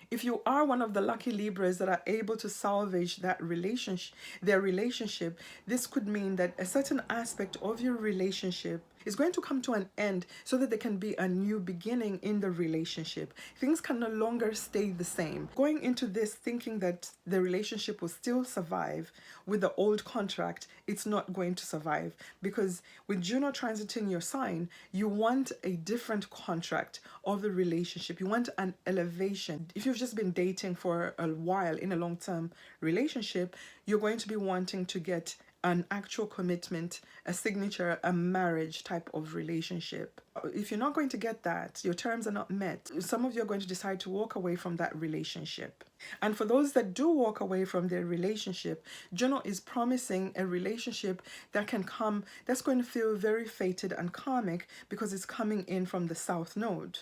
If you are one of the lucky Libras that are able to salvage their relationship, this could mean that a certain aspect of your relationship is going to come to an end so that there can be a new beginning in the relationship. Things can no longer stay the same. Going into this thinking that the relationship will still survive with the old contract, it's not going to survive, because with Juno transiting your sign, you want a different contract of the relationship. You want an elevation. If you've just been dating for a while in a long-term relationship, you're going to be wanting to get an actual commitment, a signature, a marriage type of relationship. If you're not going to get that, your terms are not met, some of you are going to decide to walk away from that relationship. And for those that do walk away from their relationship, Juno is promising a relationship that can come, that's going to feel very fated and karmic, because it's coming in from the South Node.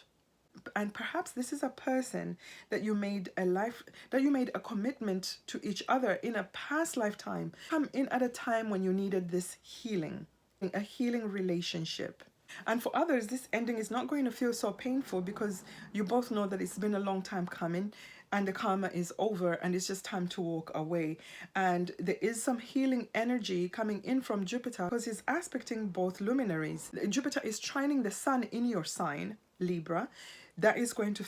And perhaps this is a person that you made a commitment to each other in a past lifetime, come in at a time when you needed this healing, a healing relationship. And for others, this ending is not going to feel so painful, because you both know that it's been a long time coming and the karma is over and it's just time to walk away. And there is some healing energy coming in from Jupiter, because he's aspecting both luminaries. Jupiter is trining the sun in your sign, Libra. That is going to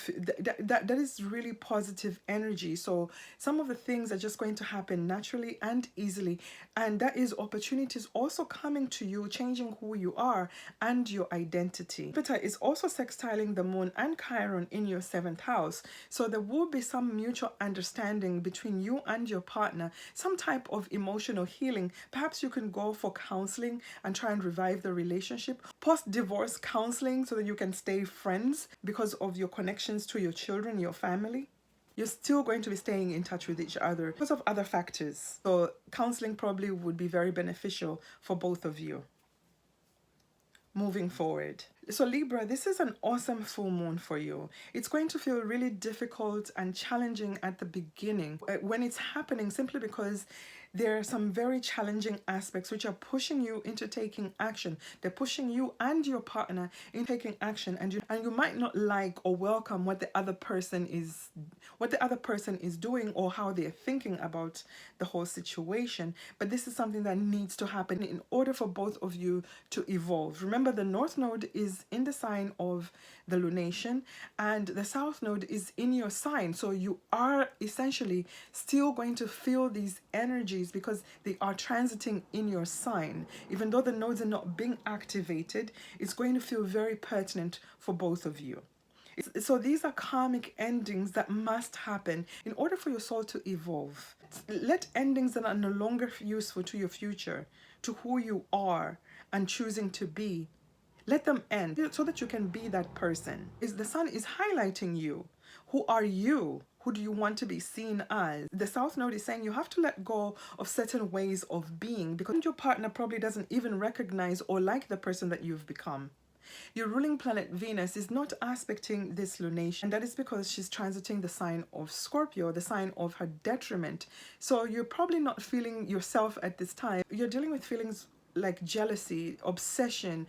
that is really positive energy. So some of the things are just going to happen naturally and easily, and that is opportunities also coming to you, changing who you are and your identity. Jupiter is also sextiling the moon and Chiron in your 7th house, so there will be some mutual understanding between you and your partner, some type of emotional healing. Perhaps you can go for counseling and try and revive the relationship, post-divorce counseling, so that you can stay friends because of your connections to your children, your family. You're still going to be staying in touch with each other because of other factors. So counseling probably would be very beneficial for both of you moving forward. So Libra, this is an awesome full moon for you. It's going to feel really difficult and challenging at the beginning when it's happening, simply because there are some very challenging aspects which are pushing you into taking action. They're pushing you and your partner in taking action, and you might not like or welcome what the other person is doing, or how they're thinking about the whole situation. But this is something that needs to happen in order for both of you to evolve. Remember, the North Node is in the sign of the lunation, and the South Node is in your sign. So you are essentially still going to feel these energies because they are transiting in your sign. Even though the nodes are not being activated, it's going to feel very pertinent for both of you. So these are karmic endings that must happen in order for your soul to evolve. Let endings that are no longer useful to your future, to who you are and choosing to be, let them end so that you can be that person. The sun is highlighting you. Who are you? Who do you want to be seen as? The South Node is saying you have to let go of certain ways of being, because your partner probably doesn't even recognize or like the person that you've become. Your ruling planet Venus is not aspecting this lunation, and that is because she's transiting the sign of Scorpio, the sign of her detriment. So you're probably not feeling yourself at this time. You're dealing with feelings like jealousy, obsession,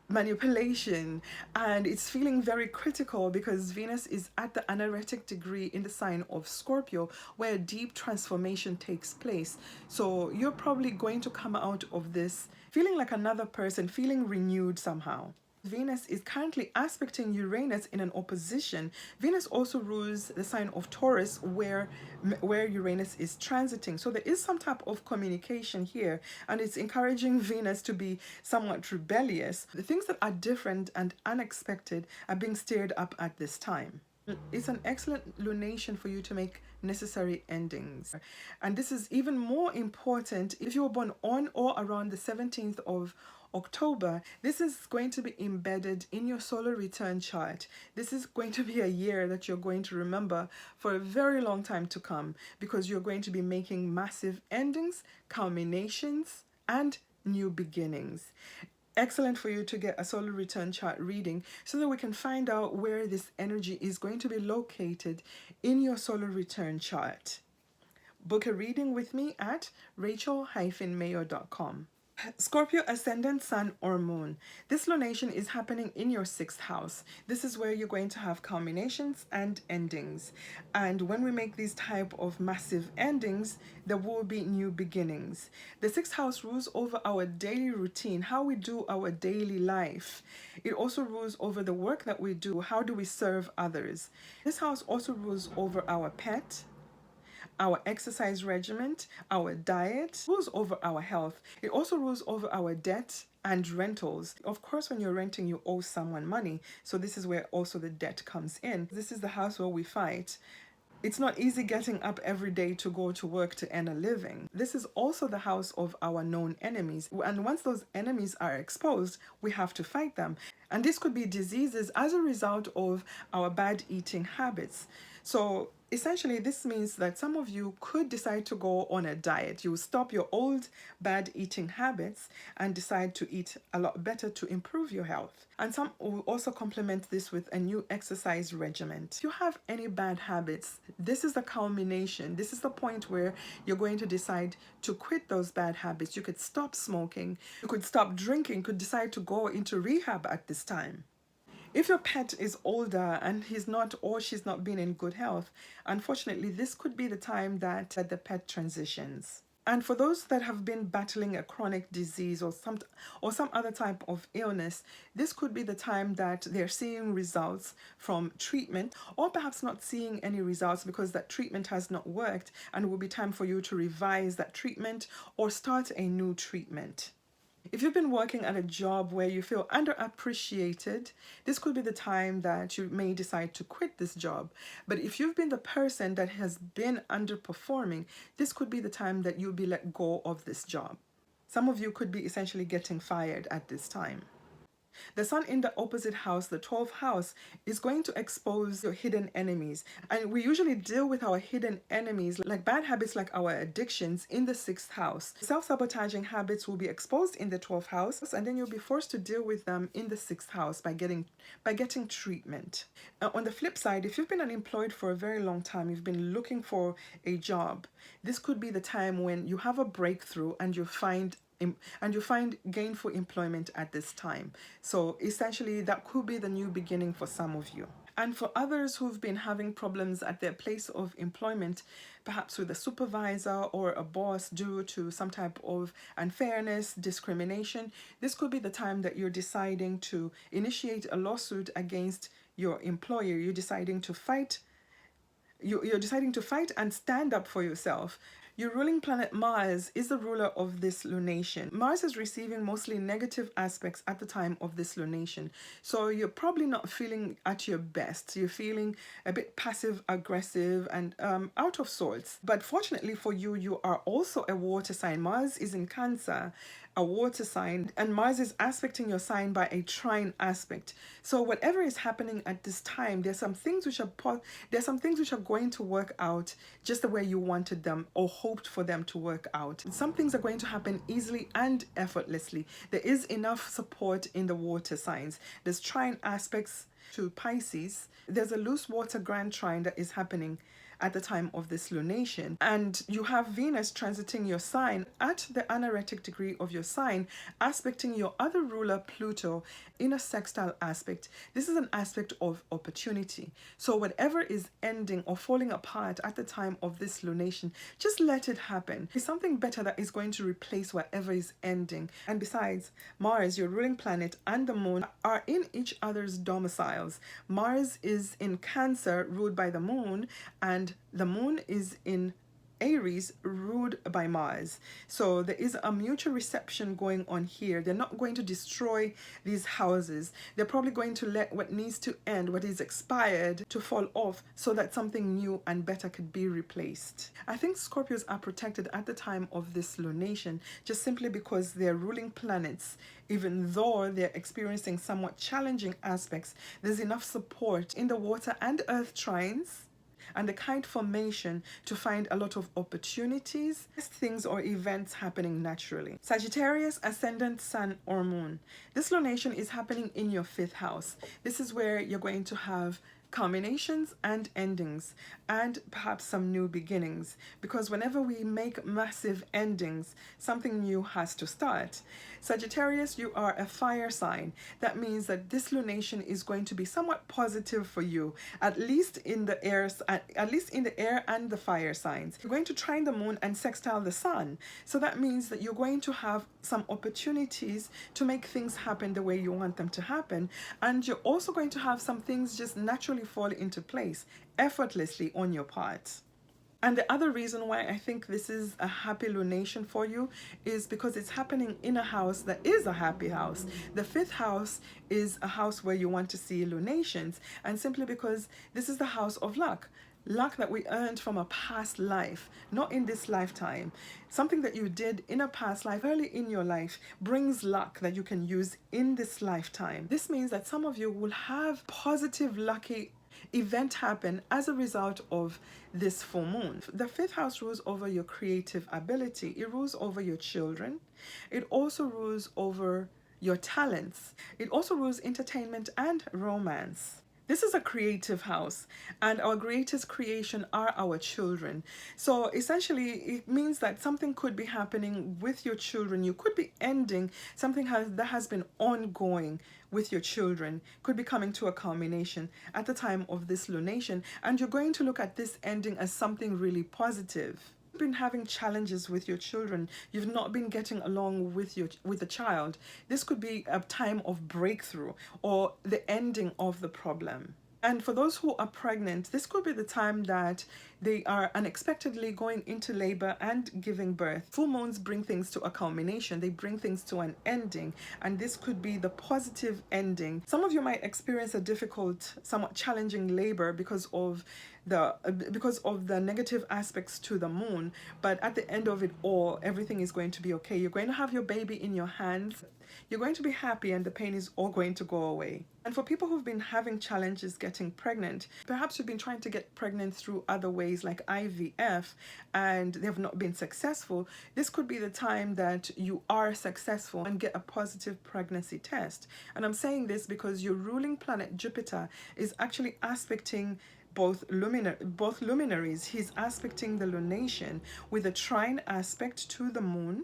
manipulation, and it's feeling very critical because Venus is at the anaretic degree in the sign of Scorpio, where deep transformation takes place. So you're probably going to come out of this feeling like another person, feeling renewed somehow. Venus is currently aspecting Uranus in an opposition. Venus also rules the sign of Taurus where Uranus is transiting. So there is some type of communication here, and it's encouraging Venus to be somewhat rebellious. The things that are different and unexpected are being stirred up at this time. It's an excellent lunation for you to make necessary endings. And this is even more important if you were born on or around the 17th of October. This is going to be embedded in your solar return chart. This is going to be a year that you're going to remember for a very long time to come, because you're going to be making massive endings, culminations, and new beginnings. Excellent for you to get a solar return chart reading so that we can find out where this energy is going to be located in your solar return chart. Book a reading with me at rachel-mayo.com. Scorpio ascendant, sun or moon. This lunation is happening in your 6th house. This is where you're going to have culminations and endings. And when we make these type of massive endings, there will be new beginnings. The 6th house rules over our daily routine, how we do our daily life. It also rules over the work that we do. How do we serve others? This house also rules over our pet, our exercise regimen, our diet, rules over our health. It also rules over our debt and rentals. Of course, when you're renting, you owe someone money. So this is where also the debt comes in. This is the house where we fight. It's not easy getting up every day to go to work to earn a living. This is also the house of our known enemies. And once those enemies are exposed, we have to fight them. And this could be diseases as a result of our bad eating habits. So essentially, this means that some of you could decide to go on a diet. You will stop your old bad eating habits and decide to eat a lot better to improve your health. And some will also complement this with a new exercise regimen. If you have any bad habits, this is the culmination. This is the point where you're going to decide to quit those bad habits. You could stop smoking, you could stop drinking, could decide to go into rehab at this time. If your pet is older and he's not or she's not been in good health, unfortunately, this could be the time that the pet transitions. And for those that have been battling a chronic disease or some other type of illness, this could be the time that they're seeing results from treatment, or perhaps not seeing any results because that treatment has not worked, and it will be time for you to revise that treatment or start a new treatment. If you've been working at a job where you feel underappreciated, this could be the time that you may decide to quit this job. But if you've been the person that has been underperforming, this could be the time that you'll be let go of this job. Some of you could be essentially getting fired at this time. The sun in the opposite house, the 12th house, is going to expose your hidden enemies. And we usually deal with our hidden enemies, like bad habits like our addictions, in the 6th house. Self-sabotaging habits will be exposed in the 12th house, and then you'll be forced to deal with them in the 6th house by getting treatment. On the flip side, if you've been unemployed for a very long time, you've been looking for a job, this could be the time when you have a breakthrough and you find gainful employment at this time. So essentially, that could be the new beginning for some of you. And for others who've been having problems at their place of employment, perhaps with a supervisor or a boss due to some type of unfairness, discrimination, this could be the time that you're deciding to initiate a lawsuit against your employer. You're deciding to fight and stand up for yourself. Your ruling planet Mars is the ruler of this lunation. Mars is receiving mostly negative aspects at the time of this lunation. So you're probably not feeling at your best. You're feeling a bit passive, aggressive, and out of sorts. But fortunately for you, you are also a water sign. Mars is in Cancer, a water sign, and Mars is aspecting your sign by a trine aspect. So whatever is happening at this time, there's some things which are going to work out just the way you wanted them or hoped for them to work out. Some things are going to happen easily and effortlessly. There is enough support in the water signs. There's trine aspects to Pisces. There's a loose water grand trine that is happening at the time of this lunation. And you have Venus transiting your sign at the anaretic degree of your sign, aspecting your other ruler, Pluto, in a sextile aspect. This is an aspect of opportunity. So whatever is ending or falling apart at the time of this lunation, just let it happen. It's something better that is going to replace whatever is ending. And besides, Mars, your ruling planet, and the moon are in each other's domiciles. Mars is in Cancer, ruled by the moon, and the moon is in Aries, ruled by Mars. So there is a mutual reception going on here. They're not going to destroy these houses. They're probably going to let what needs to end, what is expired, to fall off so that something new and better could be replaced. I think Scorpios are protected at the time of this lunation just simply because they're ruling planets. Even though they're experiencing somewhat challenging aspects, there's enough support in the water and earth trines and the kite formation to find a lot of opportunities, things or events happening naturally. Sagittarius, ascendant, sun or moon. This lunation is happening in your 5th house. This is where you're going to have culminations and endings, and perhaps some new beginnings, because whenever we make massive endings, something new has to start. Sagittarius, you are a fire sign. That means that this lunation is going to be somewhat positive for you, at least in the air and the fire signs. You're going to trine the moon and sextile the sun, so that means that you're going to have some opportunities to make things happen the way you want them to happen, and you're also going to have some things just naturally fall into place effortlessly on your part. And the other reason why I think this is a happy lunation for you is because it's happening in a house that is a happy house. The 5th house is a house where you want to see lunations, and simply because this is the house of luck. Luck that we earned from a past life, not in this lifetime. Something that you did in a past life, early in your life, brings luck that you can use in this lifetime. This means that some of you will have positive, lucky event happen as a result of this full moon. The 5th house rules over your creative ability. It rules over your children. It also rules over your talents. It also rules entertainment and romance. This is a creative house, and our greatest creation are our children. So essentially, it means that something could be happening with your children. You could be ending something that has been ongoing with your children, could be coming to a culmination at the time of this lunation, and you're going to look at this ending as something really positive. Been having challenges with your children, you've not been getting along with the child, this could be a time of breakthrough or the ending of the problem. And for those who are pregnant, this could be the time that they are unexpectedly going into labor and giving birth. Full moons bring things to a culmination. They bring things to an ending, and this could be the positive ending. Some of you might experience a difficult, somewhat challenging labor because of the negative aspects to the moon, but at the end of it all, everything is going to be okay. You're going to have your baby in your hands. You're going to be happy, and the pain is all going to go away. And for people who've been having challenges getting pregnant, perhaps you've been trying to get pregnant through other ways like IVF and they have not been successful, this could be the time that you are successful and get a positive pregnancy test. And I'm saying this because your ruling planet Jupiter is actually aspecting both luminaries. He's aspecting the lunation with a trine aspect to the moon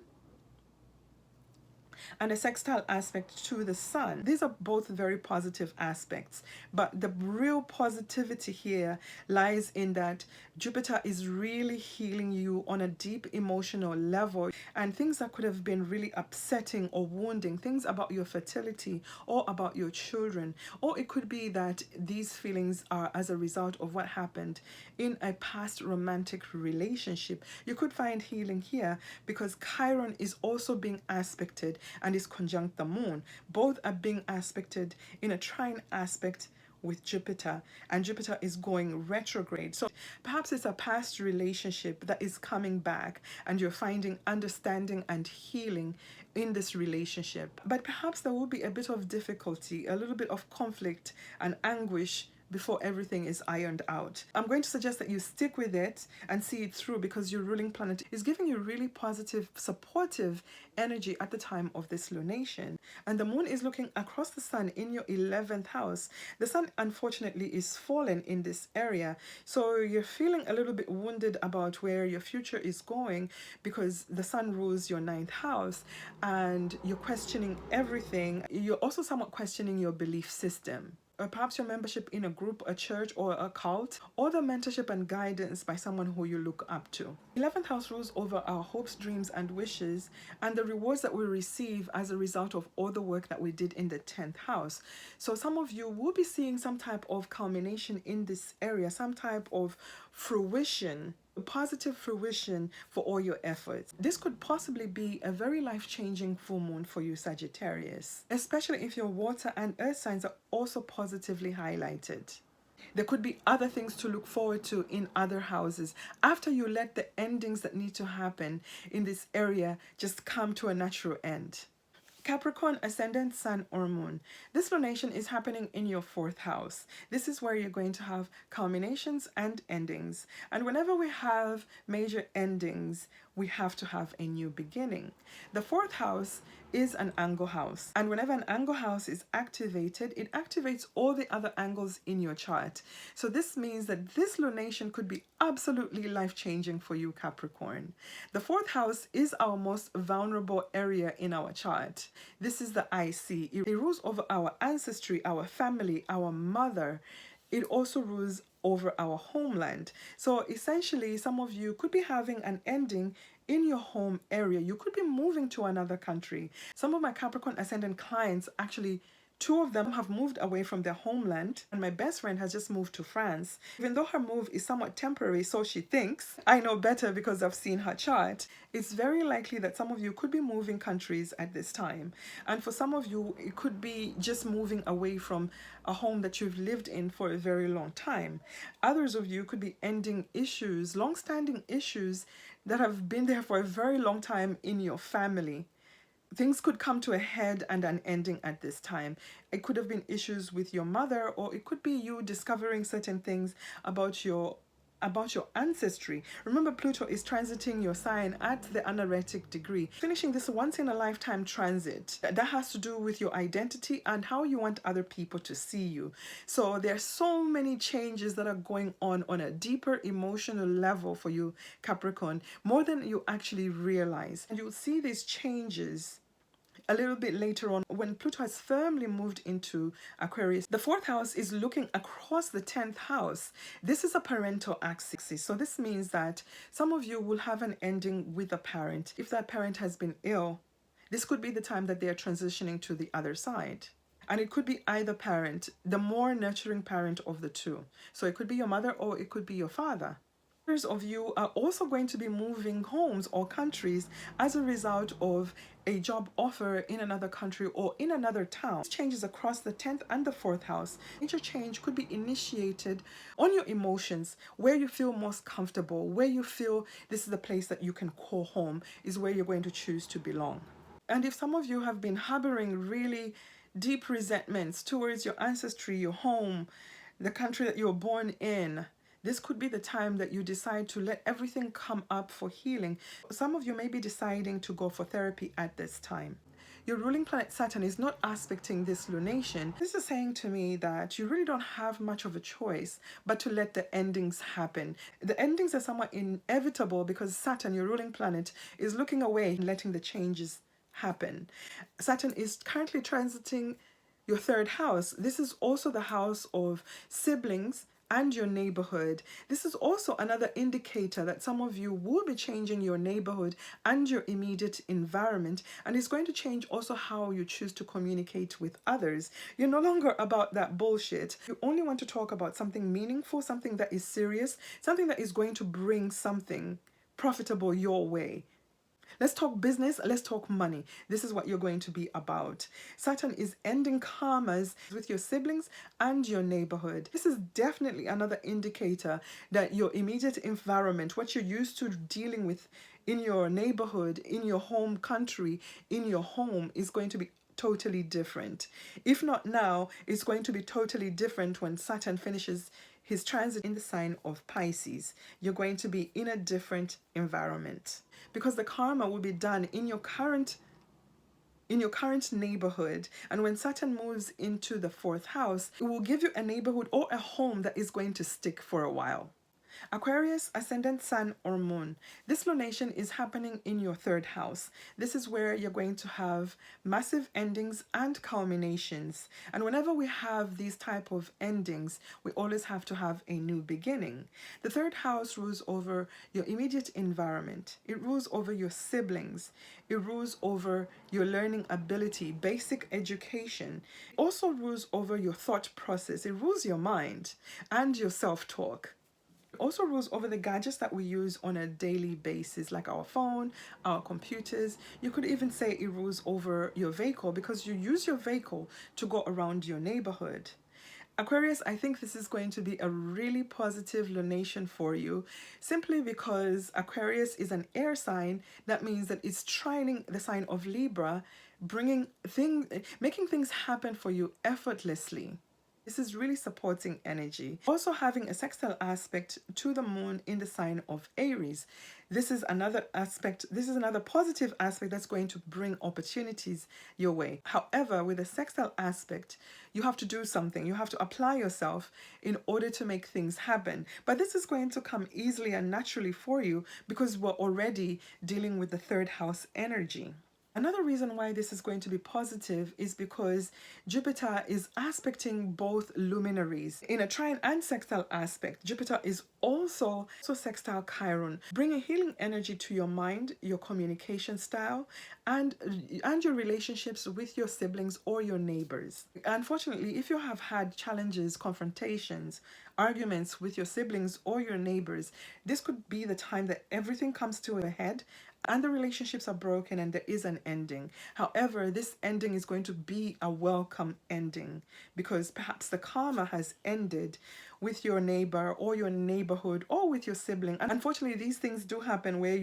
and a sextile aspect to the sun. These are both very positive aspects, but the real positivity here lies in that Jupiter is really healing you on a deep emotional level, and things that could have been really upsetting or wounding, things about your fertility or about your children, or it could be that these feelings are as a result of what happened in a past romantic relationship. You could find healing here because Chiron is also being aspected and is conjunct the moon. Both are being aspected in a trine aspect with Jupiter, and Jupiter is going retrograde. So perhaps it's a past relationship that is coming back and you're finding understanding and healing in this relationship. But perhaps there will be a bit of difficulty, a little bit of conflict and anguish before everything is ironed out. I'm going to suggest that you stick with it and see it through, because your ruling planet is giving you really positive, supportive energy at the time of this lunation. And the moon is looking across the sun in your 11th house. The sun, unfortunately, is fallen in this area. So you're feeling a little bit wounded about where your future is going, because the sun rules your 9th house and you're questioning everything. You're also somewhat questioning your belief system, or perhaps your membership in a group, a church, or a cult, or the mentorship and guidance by someone who you look up to. 11th house rules over our hopes, dreams, and wishes, and the rewards that we receive as a result of all the work that we did in the 10th house. So some of you will be seeing some type of culmination in this area, some type of fruition, positive fruition for all your efforts. This could possibly be a very life-changing full moon for you, Sagittarius, especially if your water and earth signs are also positively highlighted. There could be other things to look forward to in other houses after you let the endings that need to happen in this area just come to a natural end. Capricorn, ascendant, sun, or moon. This lunation is happening in your 4th house. This is where you're going to have culminations and endings. And whenever we have major endings, we have to have a new beginning. The 4th house is an angle house. And whenever an angle house is activated, it activates all the other angles in your chart. So this means that this lunation could be absolutely life-changing for you, Capricorn. The 4th house is our most vulnerable area in our chart. This is the IC. It rules over our ancestry, our family, our mother. It also rules over our homeland. So essentially, some of you could be having an ending in your home area. You could be moving to another country. Some of my Capricorn ascendant clients, actually 2 of them, have moved away from their homeland, and my best friend has just moved to France. Even though her move is somewhat temporary, so she thinks, I know better because I've seen her chart, it's very likely that some of you could be moving countries at this time. And for some of you, it could be just moving away from a home that you've lived in for a very long time. Others of you could be ending issues, long-standing issues that have been there for a very long time in your family. Things could come to a head and an ending at this time. It could have been issues with your mother, or it could be you discovering certain things about your ancestry. Remember, Pluto is transiting your sign at the anaretic degree, finishing this once-in-a-lifetime transit. That has to do with your identity and how you want other people to see you. So there are so many changes that are going on a deeper emotional level for you, Capricorn, more than you actually realize. And you'll see these changes a little bit later on when Pluto has firmly moved into Aquarius. The 4th house is looking across the 10th house. This is a parental axis. So this means that some of you will have an ending with a parent. If that parent has been ill, this could be the time that they are transitioning to the other side. And it could be either parent, the more nurturing parent of the two. So it could be your mother or it could be your father. Others of you are also going to be moving homes or countries as a result of a job offer in another country or in another town. This changes across the 10th and the 4th house. Major change could be initiated on your emotions, where you feel most comfortable, where you feel this is the place that you can call home, is where you're going to choose to belong. And if some of you have been harboring really deep resentments towards your ancestry, your home, the country that you were born in, this could be the time that you decide to let everything come up for healing. Some of you may be deciding to go for therapy at this time. Your ruling planet Saturn is not aspecting this lunation. This is saying to me that you really don't have much of a choice but to let the endings happen. The endings are somewhat inevitable because Saturn, your ruling planet, is looking away and letting the changes happen. Saturn is currently transiting your 3rd house. This is also the house of siblings and your neighborhood. This is also another indicator that some of you will be changing your neighborhood and your immediate environment, and it's going to change also how you choose to communicate with others. You're no longer about that bullshit. You only want to talk about something meaningful, something that is serious, something that is going to bring something profitable your way. Let's talk business, let's talk money. This is what you're going to be about. Saturn is ending karmas with your siblings and your neighborhood. This is definitely another indicator that your immediate environment, what you're used to dealing with in your neighborhood, in your home country, in your home, is going to be totally different. If not now, it's going to be totally different when Saturn finishes his transit in the sign of Pisces. You're going to be in a different environment because the karma will be done in your current neighborhood. And when Saturn moves into the fourth house, it will give you a neighborhood or a home that is going to stick for a while. Aquarius, ascendant sun or moon. This lunation is happening in your third house. This is where you're going to have massive endings and culminations. And whenever we have these type of endings, we always have to have a new beginning. The third house rules over your immediate environment. It rules over your siblings. It rules over your learning ability, basic education. It also rules over your thought process. It rules your mind and your self-talk. It also rules over the gadgets that we use on a daily basis, like our phone, our computers. You could even say it rules over your vehicle because you use your vehicle to go around your neighborhood. Aquarius, I think this is going to be a really positive lunation for you simply because Aquarius is an air sign. That means that it's trining the sign of Libra, making things happen for you effortlessly. This is really supporting energy. Also having a sextile aspect to the moon in the sign of Aries. This is another aspect, this is another positive aspect that's going to bring opportunities your way. However, with a sextile aspect, you have to do something. You have to apply yourself in order to make things happen. But this is going to come easily and naturally for you because we're already dealing with the third house energy. Another reason why this is going to be positive is because Jupiter is aspecting both luminaries. In a trine and sextile aspect, Jupiter is also sextile Chiron, bringing healing energy to your mind, your communication style, and your relationships with your siblings or your neighbors. Unfortunately, if you have had challenges, confrontations, arguments with your siblings or your neighbors, this could be the time that everything comes to a head and the relationships are broken and there is an ending. However, this ending is going to be a welcome ending because perhaps the karma has ended with your neighbor or your neighborhood or with your sibling. And unfortunately, these things do happen where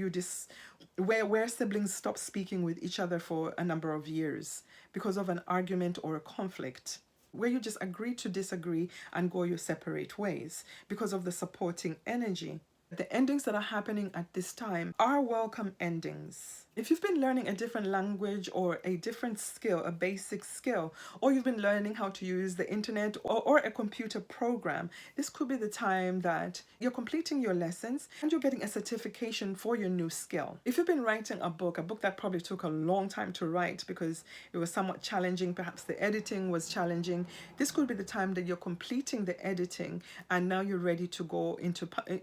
where siblings stop speaking with each other for a number of years because of an argument or a conflict, where you just agree to disagree and go your separate ways because of the supporting energy. The endings that are happening at this time are welcome endings. If you've been learning a different language or a different skill, a basic skill, or you've been learning how to use the internet or a computer program, this could be the time that you're completing your lessons and you're getting a certification for your new skill. If you've been writing a book that probably took a long time to write because it was somewhat challenging, perhaps the editing was challenging, this could be the time that you're completing the editing and now you're ready to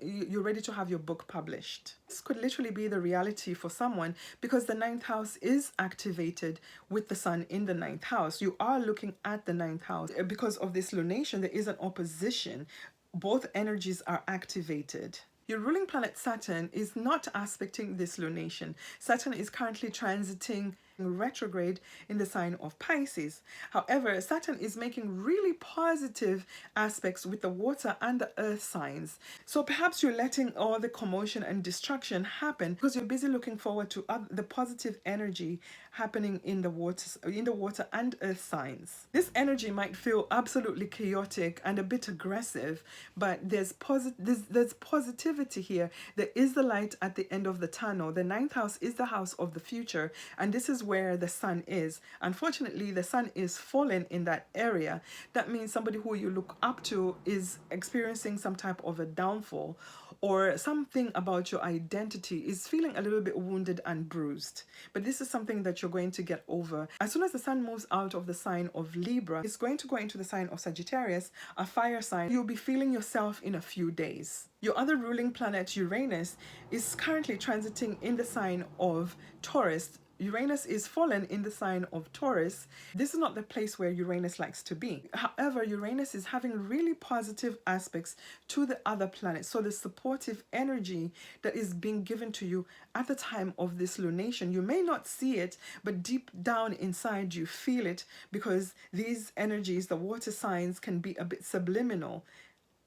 you're ready to have your book published. This could literally be the reality for someone because the ninth house is activated with the sun in the ninth house. You are looking at the ninth house. Because of this lunation, there is an opposition. Both energies are activated. Your ruling planet Saturn is not aspecting this lunation. Saturn is currently transiting retrograde in the sign of Pisces. However, Saturn is making really positive aspects with the water and the earth signs. So perhaps you're letting all the commotion and distraction happen because you're busy looking forward to the positive energy happening in the water and earth signs. This energy might feel absolutely chaotic and a bit aggressive, but there's positivity here. There is the light at the end of the tunnel. The ninth house is the house of the future, and this is where the sun is. Unfortunately, the sun is fallen in that area. That means somebody who you look up to is experiencing some type of a downfall, or something about your identity is feeling a little bit wounded and bruised. But this is something that you're going to get over. As soon as the sun moves out of the sign of Libra, it's going to go into the sign of Sagittarius, a fire sign. You'll be feeling yourself in a few days. Your other ruling planet, Uranus, is currently transiting in the sign of Taurus. Uranus is fallen in the sign of Taurus. This is not the place where Uranus likes to be. However, Uranus is having really positive aspects to the other planets. So the supportive energy that is being given to you at the time of this lunation, you may not see it, but deep down inside you feel it because these energies, the water signs, can be a bit subliminal.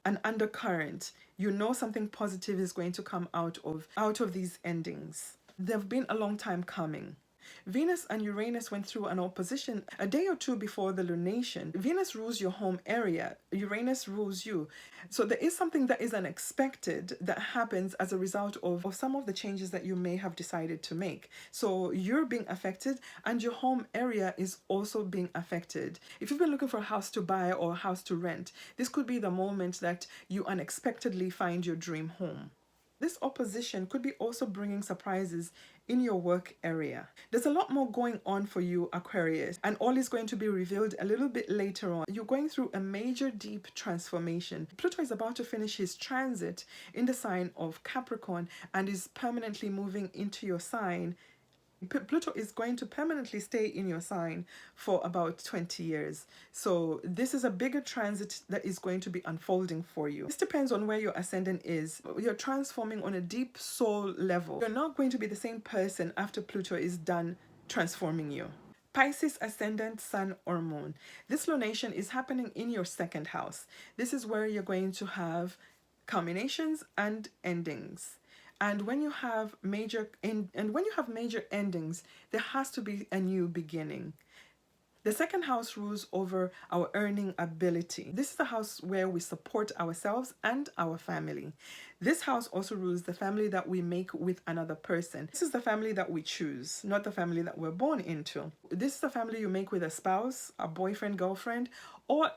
An undercurrent. You know something positive is going to come out of these endings. They've been a long time coming. Venus and Uranus went through an opposition a day or two before the lunation. Venus rules your home area, Uranus rules you. So there is something that is unexpected that happens as a result of some of the changes that you may have decided to make. So you're being affected and your home area is also being affected. If you've been looking for a house to buy or a house to rent, this could be the moment that you unexpectedly find your dream home. This opposition could be also bringing surprises in your work area. There's a lot more going on for you, Aquarius, and all is going to be revealed a little bit later on. You're going through a major deep transformation. Pluto is about to finish his transit in the sign of Capricorn and is permanently moving into your sign. Pluto is going to permanently stay in your sign for about 20 years. So this is a bigger transit that is going to be unfolding for you. This depends on where your ascendant is. You're transforming on a deep soul level. You're not going to be the same person after Pluto is done transforming you. Pisces ascendant, sun or moon. This lunation is happening in your second house. This is where you're going to have culminations and endings. And when you have major endings, there has to be a new beginning. The second house rules over our earning ability. This is the house where we support ourselves and our family. This house also rules the family that we make with another person. This is the family that we choose, not the family that we're born into. This is the family you make with a spouse, a boyfriend, girlfriend, or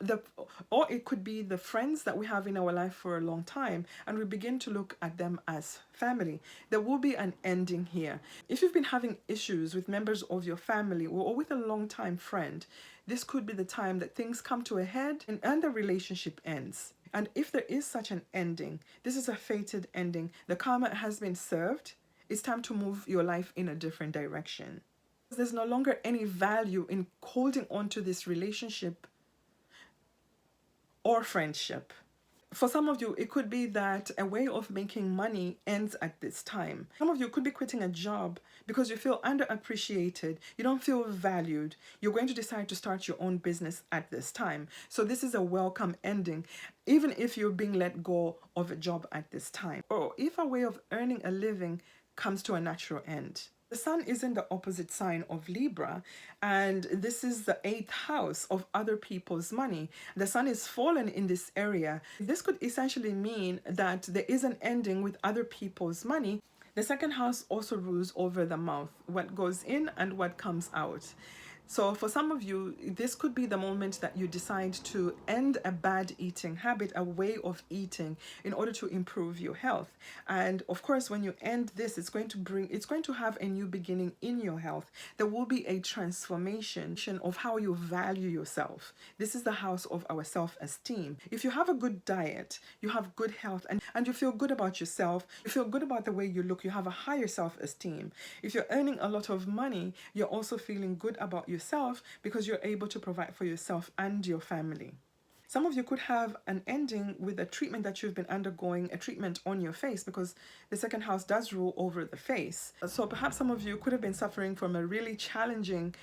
it could be the friends that we have in our life for a long time, and we begin to look at them as family. There will be an ending here. If you've been having issues with members of your family or with a long-time friend, this could be the time that things come to a head and the relationship ends. And if there is such an ending, this is a fated ending. The karma has been served. It's time to move your life in a different direction. There's no longer any value in holding on to this relationship or friendship. For some of you, it could be that a way of making money ends at this time. Some of you could be quitting a job because you feel underappreciated. You don't feel valued. You're going to decide to start your own business at this time. So this is a welcome ending, even if you're being let go of a job at this time. Or if a way of earning a living comes to a natural end. The sun is in the opposite sign of Libra, and this is the 8th house of other people's money. The sun is fallen in this area. This could essentially mean that there is an ending with other people's money. The second house also rules over the mouth, what goes in and what comes out. So for some of you, this could be the moment that you decide to end a bad eating habit, a way of eating, in order to improve your health. And of course, when you end this, it's going to have a new beginning in your health. There will be a transformation of how you value yourself. This is the house of our self-esteem. If you have a good diet, you have good health, and you feel good about yourself, you feel good about the way you look, you have a higher self-esteem. If you're earning a lot of money, you're also feeling good about yourself because you're able to provide for yourself and your family. Some of you could have an ending with a treatment that you've been undergoing, a treatment on your face, because the second house does rule over the face. So perhaps some of you could have been suffering from a really challenging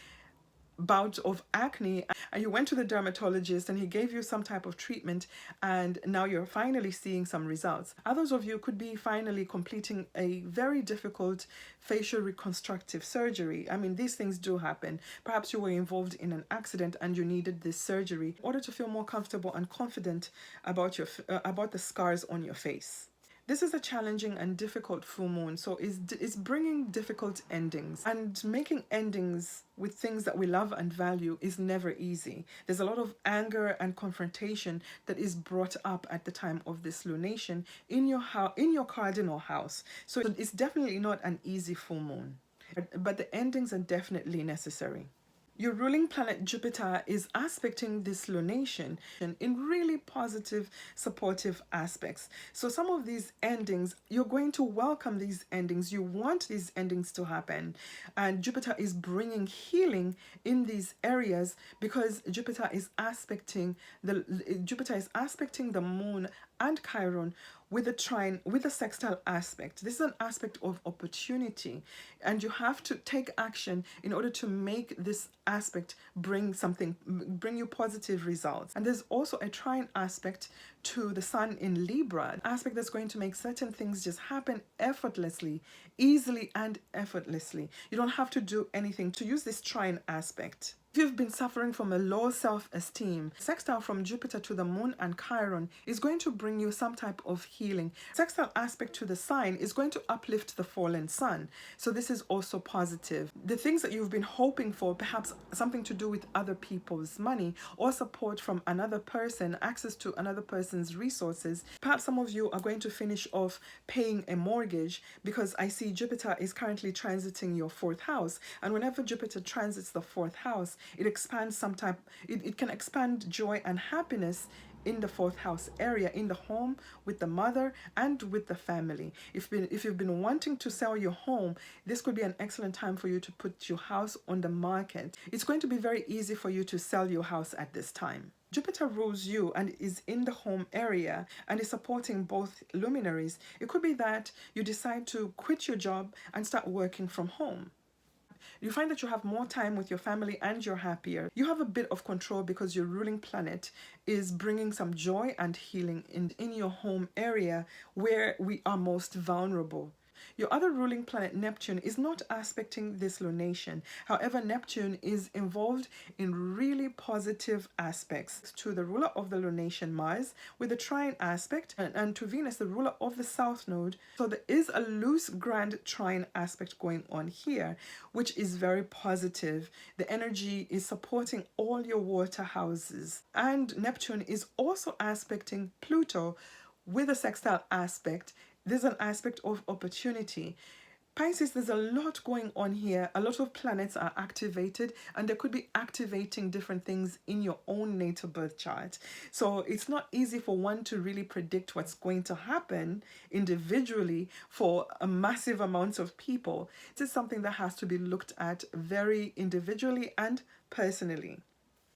bout of acne, and you went to the dermatologist and he gave you some type of treatment, and now you're finally seeing some results. Others of you could be finally completing a very difficult facial reconstructive surgery. I mean, these things do happen. Perhaps you were involved in an accident and you needed this surgery in order to feel more comfortable and confident about the scars on your face. This is a challenging and difficult full moon, so it's bringing difficult endings. And making endings with things that we love and value is never easy. There's a lot of anger and confrontation that is brought up at the time of this lunation in your cardinal house. So it's definitely not an easy full moon, but the endings are definitely necessary. Your ruling planet Jupiter is aspecting this lunation in really positive, supportive aspects. So some of these endings, you're going to welcome these endings. You want these endings to happen. And Jupiter is bringing healing in these areas because Jupiter is aspecting the moon and Chiron, with a trine, with a sextile aspect. This is an aspect of opportunity, and you have to take action in order to make this aspect bring you positive results. And there's also a trine aspect to the sun in Libra, an aspect that's going to make certain things just happen effortlessly, easily and effortlessly. You don't have to do anything to use this trine aspect. If you've been suffering from a low self-esteem, sextile from Jupiter to the moon and Chiron is going to bring you some type of healing. Sextile aspect to the sign is going to uplift the fallen sun. So this is also positive. The things that you've been hoping for, perhaps something to do with other people's money or support from another person, access to another person's resources. Perhaps some of you are going to finish off paying a mortgage, because I see Jupiter is currently transiting your 4th house. And whenever Jupiter transits the 4th house, it expands it can expand joy and happiness in the 4th house area, in the home, with the mother and with the family. If you've been wanting to sell your home, this could be an excellent time for you to put your house on the market. It's going to be very easy for you to sell your house at this time. Jupiter rules you and is in the home area and is supporting both luminaries. It could be that you decide to quit your job and start working from home. You find that you have more time with your family and you're happier. You have a bit of control because your ruling planet is bringing some joy and healing in your home area where we are most vulnerable. Your other ruling planet, Neptune, is not aspecting this lunation. However, Neptune is involved in really positive aspects to the ruler of the lunation, Mars, with a trine aspect, and to Venus, the ruler of the south node. So there is a loose grand trine aspect going on here, which is very positive. The energy is supporting all your water houses. And Neptune is also aspecting Pluto with a sextile aspect. There's an aspect of opportunity. Pisces, there's a lot going on here. A lot of planets are activated, and they could be activating different things in your own natal birth chart. So it's not easy for one to really predict what's going to happen individually for a massive amounts of people. This is something that has to be looked at very individually and personally.